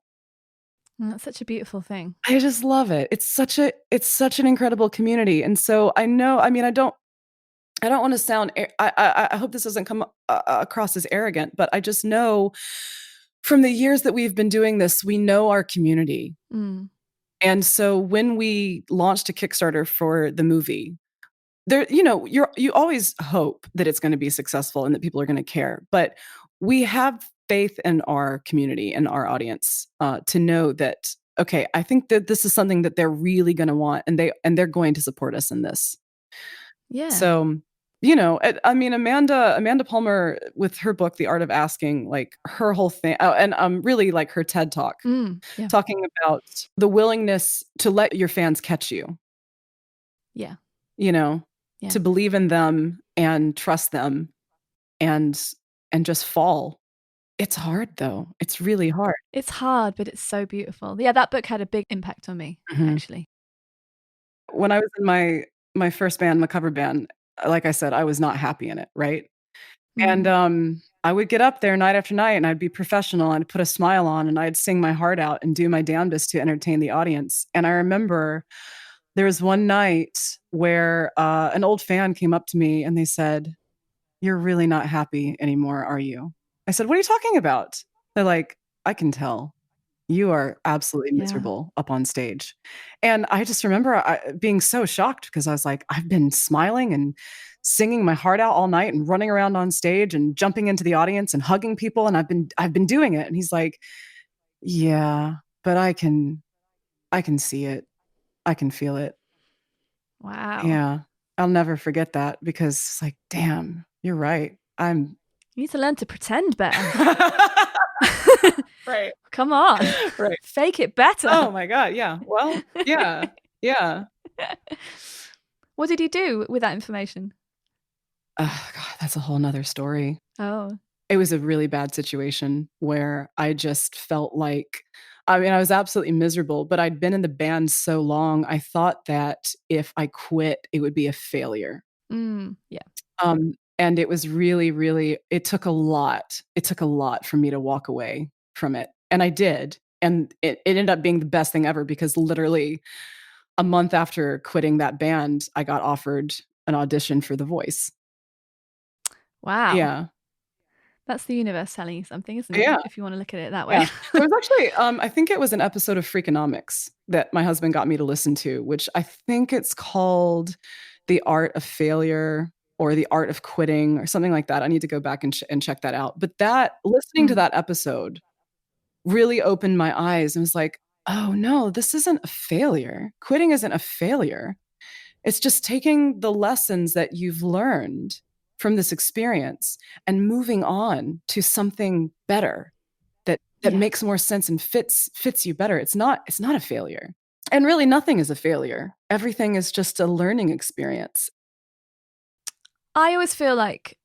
Speaker 2: And that's such a beautiful thing.
Speaker 1: I just love it. It's such an incredible community. And so I know, I mean, I don't want to sound I hope this doesn't come across as arrogant, but I just know from the years that we've been doing this, we know our community. And so when we launched a Kickstarter for the movie, there, you always hope that it's going to be successful and that people are going to care. But we have faith in our community and our audience to know that, okay, I think that this is something that they're really going to want, and they're going to support us in this.
Speaker 2: Yeah.
Speaker 1: So, I mean, Amanda Palmer with her book, The Art of Asking, like her whole thing, and really like her TED Talk,
Speaker 2: Yeah.
Speaker 1: talking about the willingness to let your fans catch you.
Speaker 2: Yeah.
Speaker 1: Yeah. To believe in them and trust them and just fall. It's hard though. It's really hard.
Speaker 2: It's hard, but it's so beautiful. Yeah, that book had a big impact on me, actually.
Speaker 1: When I was in my first band, my cover band, like I said, I was not happy in it, right? And I would get up there night after night and I'd be professional and I'd put a smile on and I'd sing my heart out and do my damnedest to entertain the audience. And I remember there was one night where an old fan came up to me and they said, "You're really not happy anymore, are you?" I said, "What are you talking about?" They're like, "I can tell. You are absolutely miserable up on stage." And I just remember being so shocked because I was like, I've been smiling and singing my heart out all night and running around on stage and jumping into the audience and hugging people. And I've been doing it. And he's like, "Yeah, but I can see it. I can feel it."
Speaker 2: Wow.
Speaker 1: Yeah. I'll never forget that because it's like, damn, you're right.
Speaker 2: You need to learn to pretend better.
Speaker 1: Right.
Speaker 2: Come on.
Speaker 1: Right.
Speaker 2: Fake it better.
Speaker 1: Oh my God. Yeah. Well, yeah. Yeah.
Speaker 2: What did you do with that information?
Speaker 1: Oh God, that's a whole nother story.
Speaker 2: Oh.
Speaker 1: It was a really bad situation where I just felt like, I mean, I was absolutely miserable, but I'd been in the band so long, I thought that if I quit, it would be a failure.
Speaker 2: Yeah.
Speaker 1: And it was really, really, it took a lot. It took a lot for me to walk away from it. And I did. And it ended up being the best thing ever because literally a month after quitting that band, I got offered an audition for The Voice.
Speaker 2: Wow.
Speaker 1: Yeah.
Speaker 2: That's the universe telling you something, isn't it?
Speaker 1: Yeah.
Speaker 2: If you want to look at it that way.
Speaker 1: Yeah. There was actually, I think it was an episode of Freakonomics that my husband got me to listen to, which I think it's called The Art of Failure or The Art of Quitting or something like that. I need to go back and check that out. But listening to that episode really opened my eyes and was like, oh no, this isn't a failure. Quitting isn't a failure. It's just taking the lessons that you've learned from this experience and moving on to something better that makes more sense and fits you better. It's not a failure. And really nothing is a failure. Everything is just a learning experience.
Speaker 2: I always feel like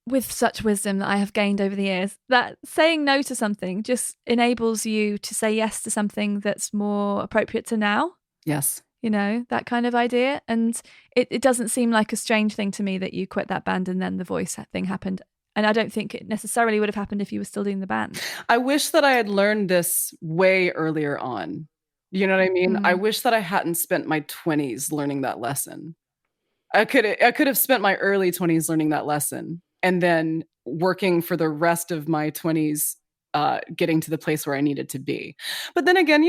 Speaker 2: with such wisdom that I have gained over the years, that saying no to something just enables you to say yes to something that's more appropriate to now.
Speaker 1: Yes.
Speaker 2: That kind of idea. And it doesn't seem like a strange thing to me that you quit that band and then the Voice thing happened. And I don't think it necessarily would have happened if you were still doing the band. I
Speaker 1: wish that I had learned this way earlier on. You know what I mean? I wish that I hadn't spent my 20s learning that lesson. I could have spent my early 20s learning that lesson and then working for the rest of my 20s getting to the place where I needed to be. But then again,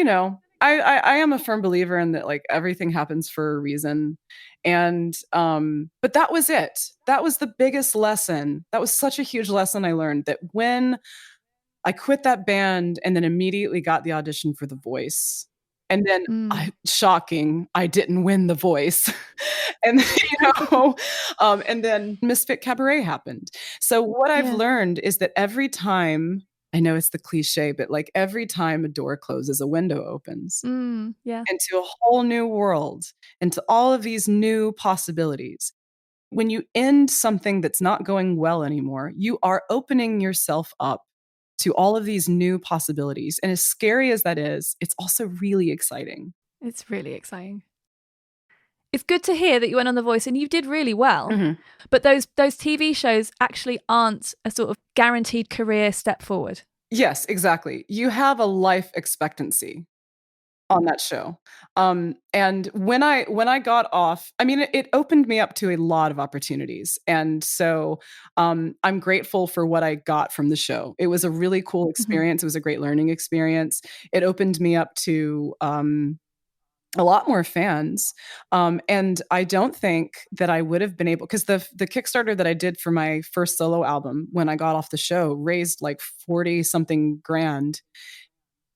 Speaker 1: I am a firm believer in that, like, everything happens for a reason. And but that was it. That was the biggest lesson. That was such a huge lesson I learned, that when I quit that band and then immediately got the audition for The Voice. And then shocking, I didn't win The Voice. And and then Misfit Cabaret happened. So what I've
Speaker 2: Yeah.
Speaker 1: learned is that every time, I know it's the cliche, but like every time a door closes, a window opens
Speaker 2: Yeah.
Speaker 1: into a whole new world, into all of these new possibilities. When you end something that's not going well anymore, you are opening yourself up to all of these new possibilities. And as scary as that is, it's also really exciting.
Speaker 2: It's really exciting. It's good to hear that you went on The Voice and you did really well.
Speaker 1: Mhm.
Speaker 2: But those TV shows actually aren't a sort of guaranteed career step forward.
Speaker 1: Yes, exactly. You have a life expectancy on that show. And when I got off, I mean, it opened me up to a lot of opportunities. And so I'm grateful for what I got from the show. It was a really cool experience. It was a great learning experience. It opened me up to a lot more fans. And I don't think that I would have been able, because the Kickstarter that I did for my first solo album when I got off the show raised like 40 something grand.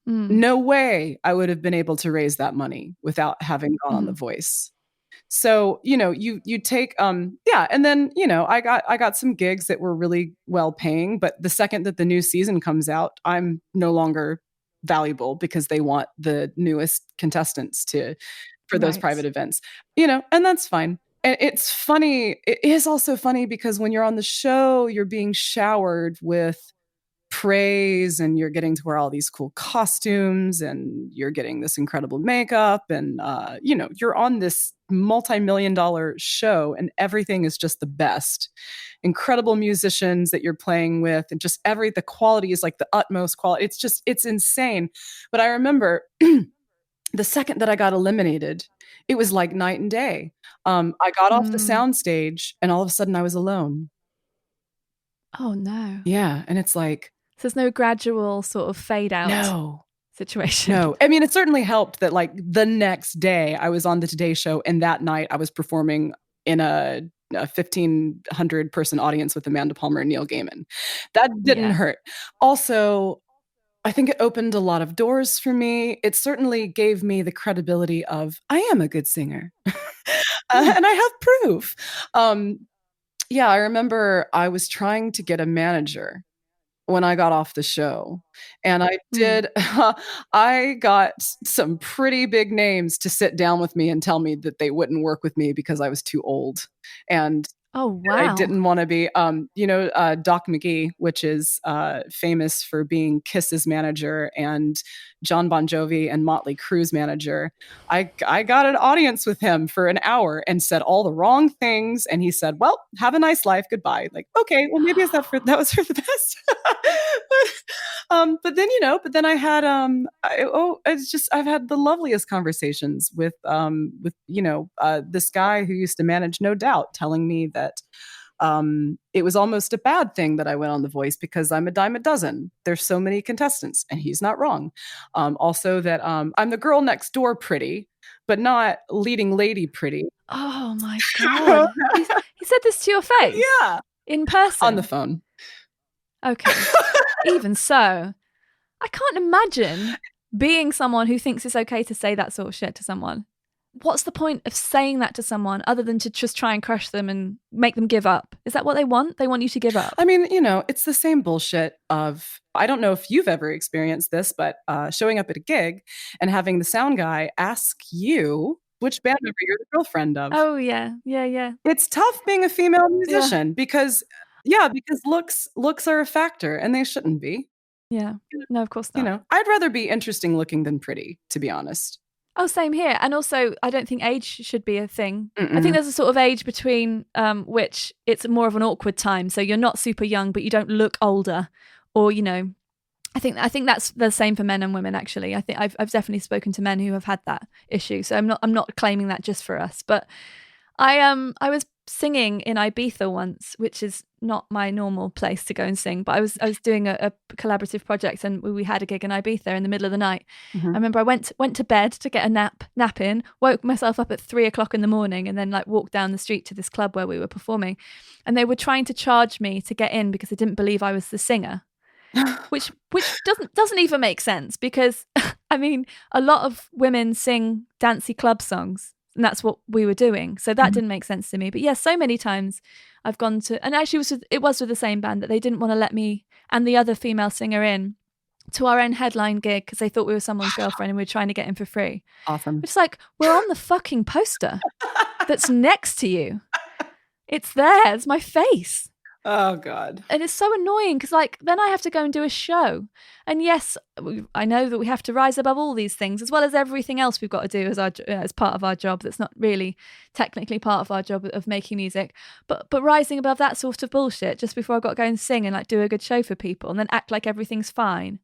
Speaker 1: No way I would have been able to raise that money without having gone on The Voice. So, you take yeah, and then, I got some gigs that were really well paying, but the second that the new season comes out, I'm no longer valuable because they want the newest contestants for those
Speaker 2: Right.
Speaker 1: private events. And that's fine. And it's funny. It is also funny because when you're on the show, you're being showered with praise, and you're getting to wear all these cool costumes, and you're getting this incredible makeup, and you're on this multi-million-dollar show, and everything is just the best. Incredible musicians that you're playing with, and just the quality is like the utmost quality. It's insane. But I remember the second that I got eliminated, it was like night and day. I got off the soundstage, and all of a sudden I was alone.
Speaker 2: Oh no.
Speaker 1: Yeah, and it's like,
Speaker 2: So there's no gradual sort of fade out situation.
Speaker 1: No. I mean, it certainly helped that, like, the next day I was on the Today Show, and that night I was performing in a 1,500 person audience with Amanda Palmer and Neil Gaiman. That didn't hurt. Also, I think it opened a lot of doors for me. It certainly gave me the credibility of, I am a good singer. And I have proof. Yeah, I remember I was trying to get a manager when I got off the show. And I did, I got some pretty big names to sit down with me and tell me that they wouldn't work with me because I was too old. And
Speaker 2: Oh
Speaker 1: I
Speaker 2: wow.
Speaker 1: didn't want to be, Doc McGee, which is famous for being Kiss's manager and John Bon Jovi and Motley Crue's manager. I got an audience with him for an hour and said all the wrong things, and he said, "Well, have a nice life, goodbye." Like, okay, well, maybe that was for the best. But then I had I've had the loveliest conversations with this guy who used to manage No Doubt, telling me that it was almost a bad thing that I went on The Voice because I'm a dime a dozen. There's so many contestants, and he's not wrong. Also that I'm the girl next door pretty, but not leading lady pretty.
Speaker 2: Oh my God. He said this to your face?
Speaker 1: Yeah.
Speaker 2: In person?
Speaker 1: On the phone.
Speaker 2: Okay. Even so, I can't imagine being someone who thinks it's okay to say that sort of shit to someone. What's the point of saying that to someone other than to just try and crush them and make them give up? Is that what they want? They want you to give up?
Speaker 1: I mean, it's the same bullshit of, I don't know if you've ever experienced this, but showing up at a gig and having the sound guy ask you which band member you're the girlfriend of.
Speaker 2: Oh, yeah. Yeah.
Speaker 1: It's tough being a female musician because looks are a factor, and they shouldn't be.
Speaker 2: Yeah. No, of course not.
Speaker 1: I'd rather be interesting looking than pretty, to be honest.
Speaker 2: Oh, same here. And also, I don't think age should be a thing. I think there's a sort of age between which it's more of an awkward time. So you're not super young, but you don't look older. Or, I think that's the same for men and women, actually. I think I've definitely spoken to men who have had that issue. So I'm not claiming that just for us. But I was singing in Ibiza once, which is not my normal place to go and sing, but I was doing a collaborative project, and we had a gig in Ibiza in the middle of the night.
Speaker 1: Mm-hmm.
Speaker 2: I remember I went to bed to get a nap in, woke myself up at 3 o'clock in the morning, and then like walked down the street to this club where we were performing, and they were trying to charge me to get in because they didn't believe I was the singer. which doesn't even make sense, because I mean, a lot of women sing dancey club songs, and that's what we were doing. So that didn't make sense to me. But yes, so many times I've gone to, and actually it was with the same band, that they didn't want to let me and the other female singer in to our own headline gig because they thought we were someone's girlfriend and we were trying to get in for free.
Speaker 1: Awesome.
Speaker 2: It's like, we're on the fucking poster that's next to you. It's there. It's my face.
Speaker 1: Oh, God.
Speaker 2: And it's so annoying because, like, then I have to go and do a show. And yes, I know that we have to rise above all these things, as well as everything else we've got to do as part of our job that's not really technically part of our job of making music. But rising above that sort of bullshit just before I've got to go and sing and, like, do a good show for people and then act like everything's fine.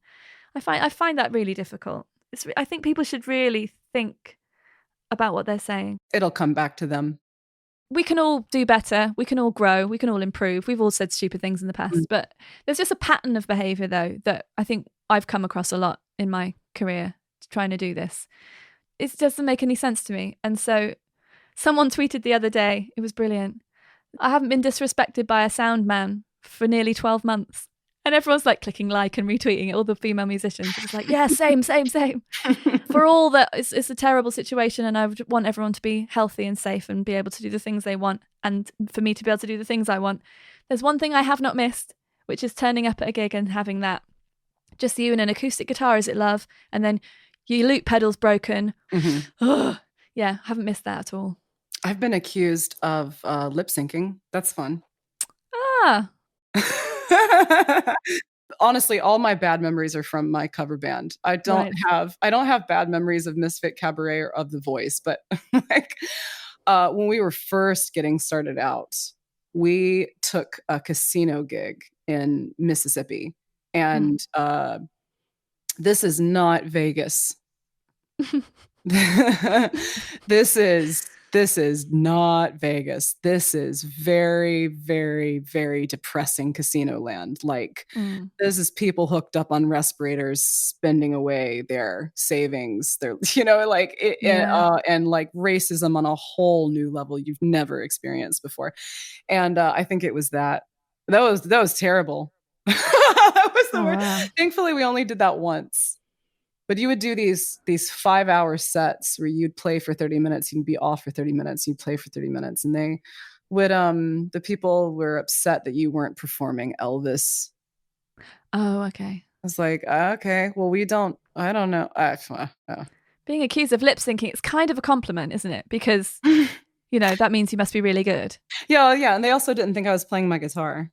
Speaker 2: I find that really difficult. I think people should really think about what they're saying.
Speaker 1: It'll come back to them.
Speaker 2: We can all do better. We can all grow. We can all improve. We've all said stupid things in the past, but there's just a pattern of behavior, though, that I think I've come across a lot in my career trying to do this. It doesn't make any sense to me. And so someone tweeted the other day, it was brilliant, I haven't been disrespected by a sound man for nearly 12 months. And everyone's like clicking like and retweeting it, all the female musicians. It's like, yeah, same. For all that, it's a terrible situation, and I would want everyone to be healthy and safe and be able to do the things they want, and for me to be able to do the things I want. There's one thing I have not missed, which is turning up at a gig and having that. Just you and an acoustic guitar, is it, love? And then your loop pedal's broken. Mm-hmm. Yeah, haven't missed that at all.
Speaker 1: I've been accused of lip syncing. That's fun.
Speaker 2: Ah.
Speaker 1: Honestly, all my bad memories are from my cover band. I don't have bad memories of Misfit Cabaret or of The Voice, but like when we were first getting started out, we took a casino gig in Mississippi, and this is not Vegas. This is not Vegas. This is very, very, very depressing casino land. Like, this is people hooked up on respirators, spending away their savings. Their, like, and like racism on a whole new level you've never experienced before. And I think it was that was terrible. That was the worst. Wow. Thankfully, we only did that once. But you would do these 5-hour sets where you'd play for 30 minutes, you'd be off for 30 minutes, you'd play for 30 minutes. And they would, the people were upset that you weren't performing Elvis.
Speaker 2: Oh, okay.
Speaker 1: I was like, okay, well, I don't know.
Speaker 2: Being accused of lip syncing, it's kind of a compliment, isn't it? Because, that means you must be really good.
Speaker 1: Yeah. And they also didn't think I was playing my guitar.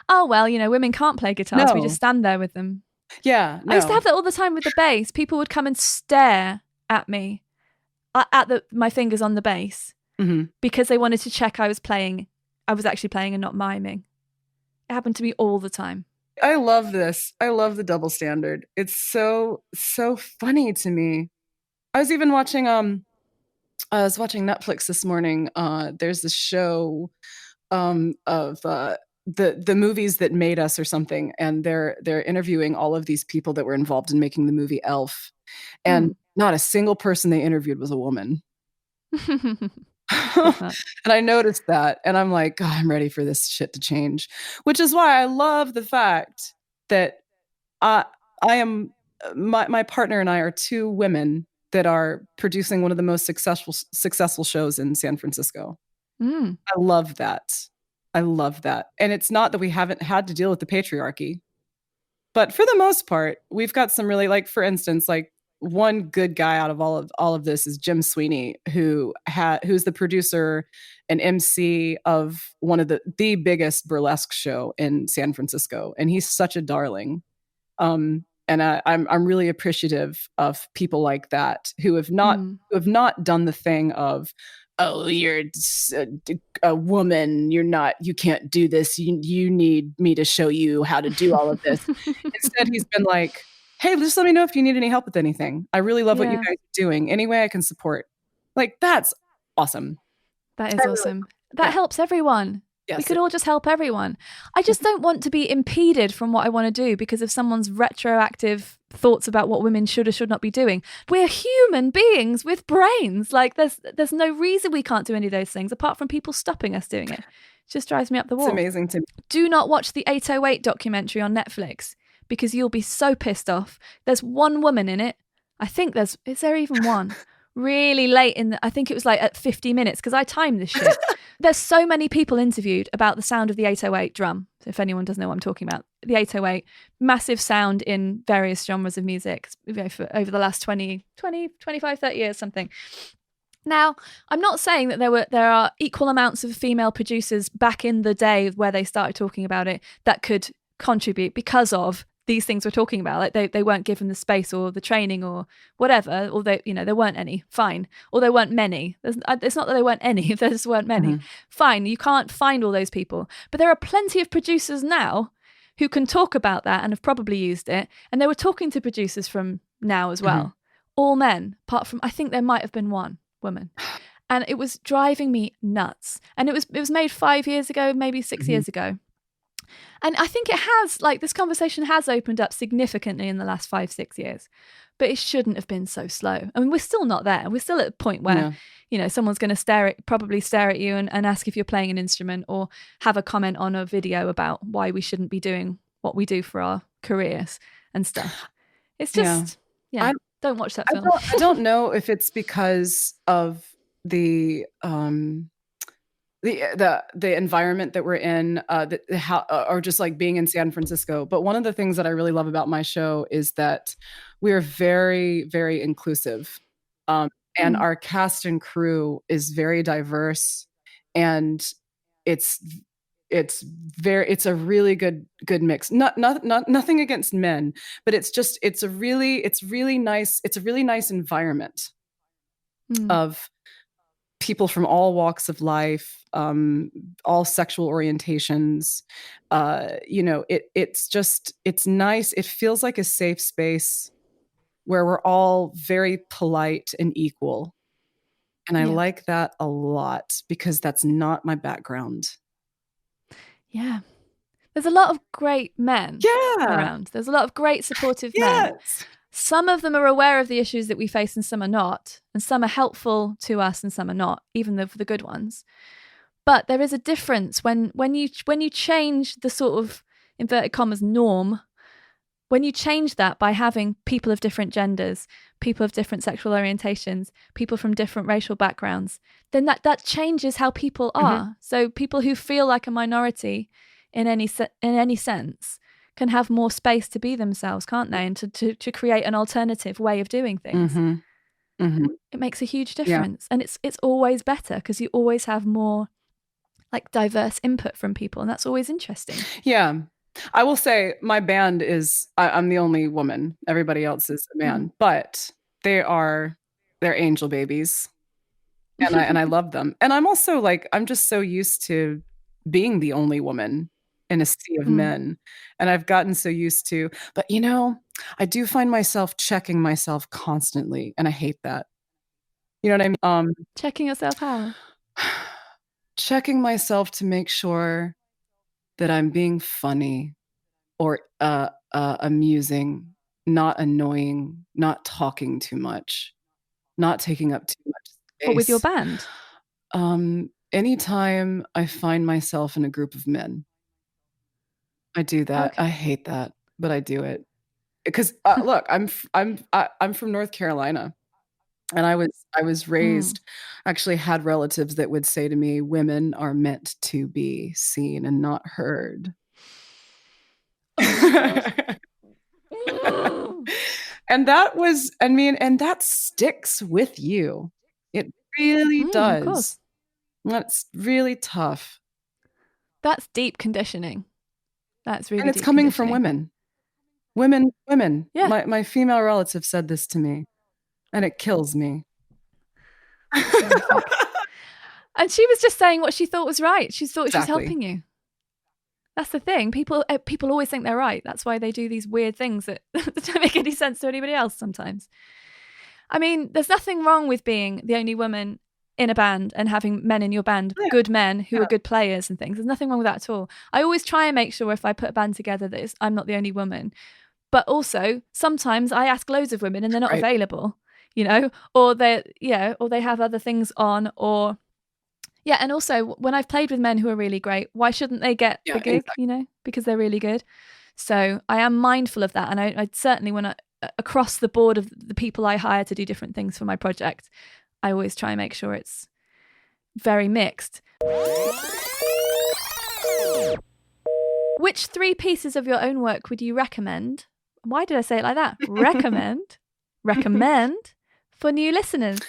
Speaker 2: Oh, well, women can't play guitars.
Speaker 1: No.
Speaker 2: We just stand there with them.
Speaker 1: Yeah, no.
Speaker 2: I used to have that all the time with the bass. People would come and stare at me, at my fingers on the bass, because they wanted to check I was actually playing and not miming. It happened to me all the time.
Speaker 1: I love this. I love the double standard. It's so funny to me. I was even watching Netflix this morning. There's this show of the movies that made us or something, and they're interviewing all of these people that were involved in making the movie Elf, and not a single person they interviewed was a woman. And I noticed that, and I'm like, God, I'm ready for this shit to change, which is why I love the fact that I am my partner and I are two women that are producing one of the most successful shows in San Francisco. I love that. And it's not that we haven't had to deal with the patriarchy, but for the most part, we've got some really, like, for instance, like, one good guy out of all of this is Jim Sweeney, who's the producer and MC of one of the biggest burlesque show in San Francisco. And he's such a darling. And I'm really appreciative of people like that who have not done the thing of, oh, you're a woman, you can't do this, you need me to show you how to do all of this. Instead, he's been like, hey, just let me know if you need any help with anything. I really love what you guys are doing. Any way I can support. Like, that's awesome.
Speaker 2: That is awesome. That helps everyone.
Speaker 1: Yes.
Speaker 2: We could all just help everyone. I just don't want to be impeded from what I want to do because of someone's retroactive thoughts about what women should or should not be doing. We're human beings with brains. Like there's no reason we can't do any of those things apart from people stopping us doing it. It just drives me up the wall.
Speaker 1: It's amazing to me.
Speaker 2: Do not watch the 808 documentary on Netflix because you'll be so pissed off. There's one woman in it. I think is there even one? Really late I think it was like at 50 minutes because I timed this shit. There's so many people interviewed about the sound of the 808 drum. So if anyone doesn't know what I'm talking about, the 808, massive sound in various genres of music for over the last 20, 25, 30 years, something. Now, I'm not saying that there are equal amounts of female producers back in the day where they started talking about it that could contribute because of these things we're talking about. Like they weren't given the space or the training or whatever, or there weren't any, fine. Or there weren't many. It's not that there weren't any, there just weren't many. Mm-hmm. Fine, you can't find all those people. But there are plenty of producers now who can talk about that and have probably used it. And they were talking to producers from now as well. Mm-hmm. All men, apart from, I think there might have been one woman. And it was driving me nuts. And it was made 5 years ago, maybe 6 years ago. And I think it has, like, this conversation has opened up significantly in the last 5-6 years, but it shouldn't have been so slow. I mean, we're still not there. We're still at the point where, someone's going to probably stare at you and ask if you're playing an instrument or have a comment on a video about why we shouldn't be doing what we do for our careers and stuff. It's just, don't watch that film.
Speaker 1: I don't know if it's because of the environment that we're in, or just like being in San Francisco. But one of the things that I really love about my show is that we're very, very inclusive, and our cast and crew is very diverse, and it's a really good mix. Nothing against men, but it's a really nice environment of people from all walks of life, all sexual orientations. It's nice. It feels like a safe space where we're all very polite and equal. And I like that a lot because that's not my background.
Speaker 2: Yeah. There's a lot of great men around. There's a lot of great supportive men. Some of them are aware of the issues that we face and some are not. And some are helpful to us and some are not, even the good ones. But there is a difference when you change the sort of, inverted commas, norm, when you change that by having people of different genders, people of different sexual orientations, people from different racial backgrounds, then that changes how people are. Mm-hmm. So people who feel like a minority in any sense can have more space to be themselves, can't they? And to create an alternative way of doing things. Mm-hmm. Mm-hmm. It makes a huge difference. And it's always better because you always have more like diverse input from people. And that's always interesting.
Speaker 1: Yeah. I will say my band I'm the only woman. Everybody else is a man, but they're angel babies. And I love them. And I'm also I'm just so used to being the only woman in a sea of men. And I've gotten so used to, but I do find myself checking myself constantly. And I hate that. You know what I mean?
Speaker 2: Checking yourself how?
Speaker 1: Checking myself to make sure that I'm being funny or amusing, not annoying, not talking too much, not taking up too much space.
Speaker 2: What with your band?
Speaker 1: Anytime I find myself in a group of men, I do that. Okay. I hate that, but I do it because look, I'm from North Carolina, and I was raised. Actually, had relatives that would say to me, "Women are meant to be seen and not heard." And that was, and that sticks with you. It really does. Of course. That's really tough.
Speaker 2: That's deep conditioning. That's really,
Speaker 1: and it's coming from women. Yeah. My female relative said this to me, and it kills me.
Speaker 2: And she was just saying what she thought was right. She thought she was helping you. That's the thing. People always think they're right. That's why they do these weird things that don't make any sense to anybody else sometimes. I mean, there's nothing wrong with being the only woman in a band and having men in your band, good men who are good players and things. There's nothing wrong with that at all. I always try and make sure if I put a band together that I'm not the only woman. But also sometimes I ask loads of women and they're not available, or they have other things on, or and also when I've played with men who are really great, why shouldn't they get the gig, because they're really good. So I am mindful of that, and I certainly when across the board of the people I hire to do different things for my project, I always try and make sure it's very mixed. Which 3 pieces of your own work would you recommend? Why did I say it like that? Recommend for new listeners?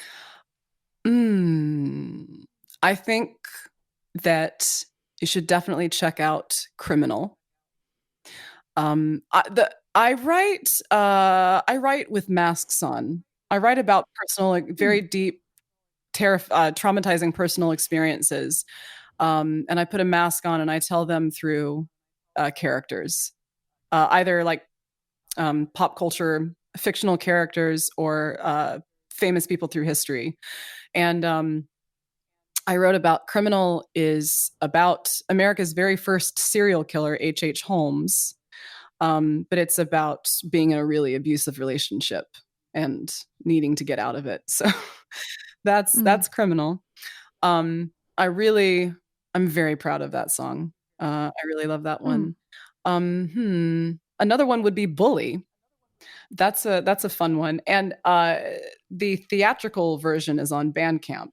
Speaker 1: I think that you should definitely check out Criminal. I write with masks on. I write about personal, very deep, traumatizing personal experiences, and I put a mask on and I tell them through characters, either like pop culture fictional characters or famous people through history. And I wrote about Criminal is about America's very first serial killer, H.H. Holmes. But it's about being in a really abusive relationship and needing to get out of it. So that's Criminal. I'm very proud of that song. I really love that one. Another one would be Bully. That's a fun one. And the theatrical version is on Bandcamp.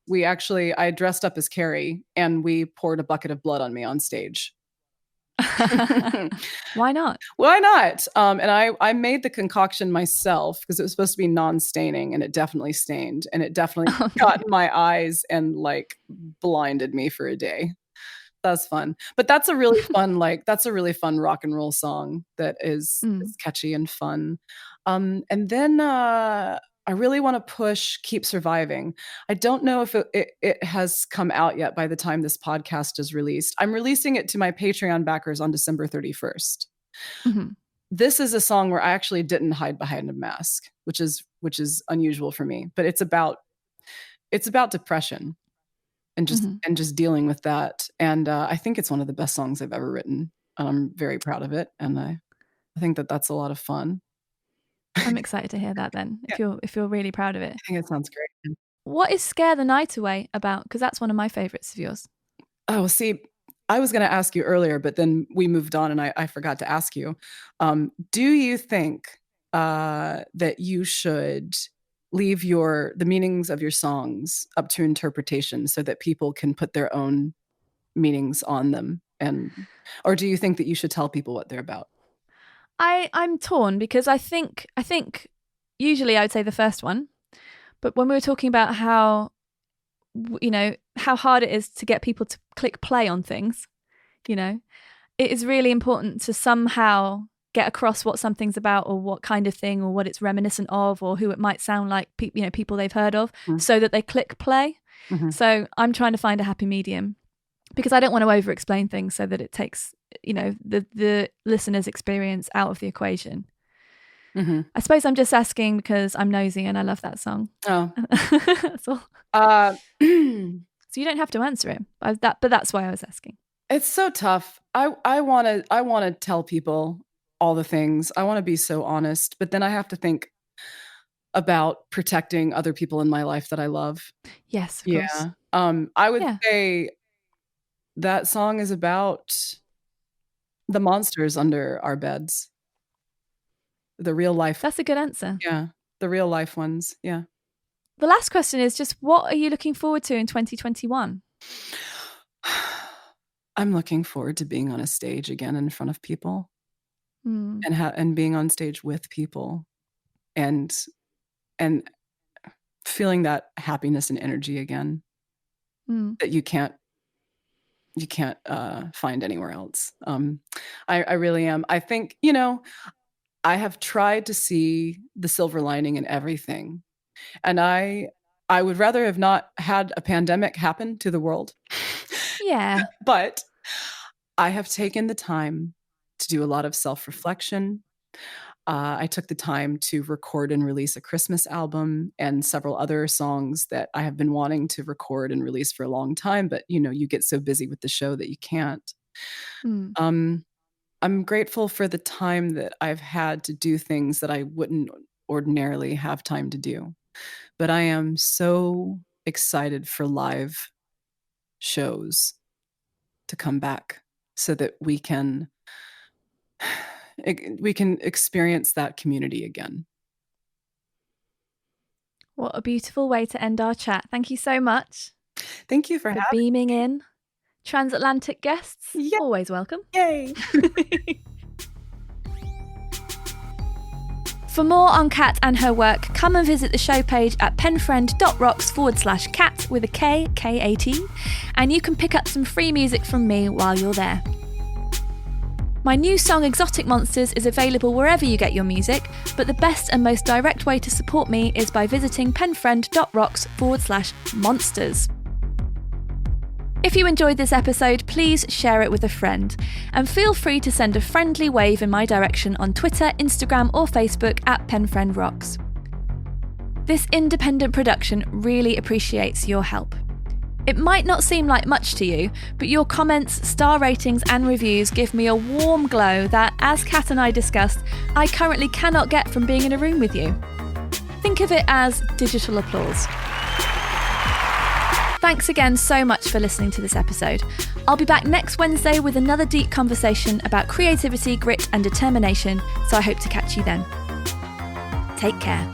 Speaker 1: I dressed up as Carrie and we poured a bucket of blood on me on stage.
Speaker 2: Why not?
Speaker 1: Why not? And I made the concoction myself because it was supposed to be non-staining, and it definitely stained, and it definitely got in my eyes and like blinded me for a day. That's fun. But that's a really fun rock and roll song that is catchy and fun. And then I really want to push Keep Surviving. I don't know if it has come out yet by the time this podcast is released. I'm releasing it to my Patreon backers on December 31st. Mm-hmm. This is a song where I actually didn't hide behind a mask, which is unusual for me. But it's about depression and just dealing with that. And I think it's one of the best songs I've ever written. I'm very proud of it, and I think that that's a lot of fun.
Speaker 2: I'm excited to hear that then, if you're really proud of it.
Speaker 1: I think it sounds great.
Speaker 2: What is Scare the Night Away about? Because that's one of my favorites of yours.
Speaker 1: Oh, see, I was going to ask you earlier, but then we moved on and I forgot to ask you. Do you think that you should leave the meanings of your songs up to interpretation so that people can put their own meanings on them? Or do you think that you should tell people what they're about?
Speaker 2: I'm torn because I think usually I would say the first one, but when we were talking about how hard it is to get people to click play on things, it is really important to somehow get across what something's about or what kind of thing or what it's reminiscent of or who it might sound like, people they've heard of, so that they click play. Mm-hmm. So I'm trying to find a happy medium because I don't want to over explain things so that it takes the listener's experience out of the equation. Mm-hmm. I suppose I'm just asking because I'm nosy and I love that song. Oh, that's all. So you don't have to answer it, but that's why I was asking.
Speaker 1: It's so tough. I want to tell people all the things. I want to be so honest, but then I have to think about protecting other people in my life that I love.
Speaker 2: Yes, of course.
Speaker 1: I would say that song is about the monsters under our beds. The real life.
Speaker 2: That's a good answer.
Speaker 1: Yeah. The real life ones. Yeah.
Speaker 2: The last question is just, what are you looking forward to in 2021?
Speaker 1: I'm looking forward to being on a stage again in front of people and being on stage with people and feeling that happiness and energy again that you can't find anywhere else. I really am. I think, I have tried to see the silver lining in everything. And I would rather have not had a pandemic happen to the world.
Speaker 2: Yeah.
Speaker 1: But I have taken the time to do a lot of self-reflection. I took the time to record and release a Christmas album and several other songs that I have been wanting to record and release for a long time, but you get so busy with the show that you can't.
Speaker 2: Mm.
Speaker 1: I'm grateful for the time that I've had to do things that I wouldn't ordinarily have time to do. But I am so excited for live shows to come back so that we can experience that community again.
Speaker 2: What a beautiful way to end our chat. Thank you so much.
Speaker 1: Thank you for having
Speaker 2: beaming in. Transatlantic guests,
Speaker 1: Yay.
Speaker 2: Always welcome.
Speaker 1: Yay!
Speaker 2: For more on Kat and her work, come and visit the show page at penfriend.rocks/cat with a K, K-A-T, and you can pick up some free music from me while you're there. My new song Exotic Monsters is available wherever you get your music, but the best and most direct way to support me is by visiting penfriend.rocks/monsters. If you enjoyed this episode, please share it with a friend, and feel free to send a friendly wave in my direction on Twitter, Instagram or Facebook at penfriendrocks. This independent production really appreciates your help. It might not seem like much to you, but your comments, star ratings and reviews give me a warm glow that, as Kat and I discussed, I currently cannot get from being in a room with you. Think of it as digital applause. Thanks again so much for listening to this episode. I'll be back next Wednesday with another deep conversation about creativity, grit and determination, so I hope to catch you then. Take care.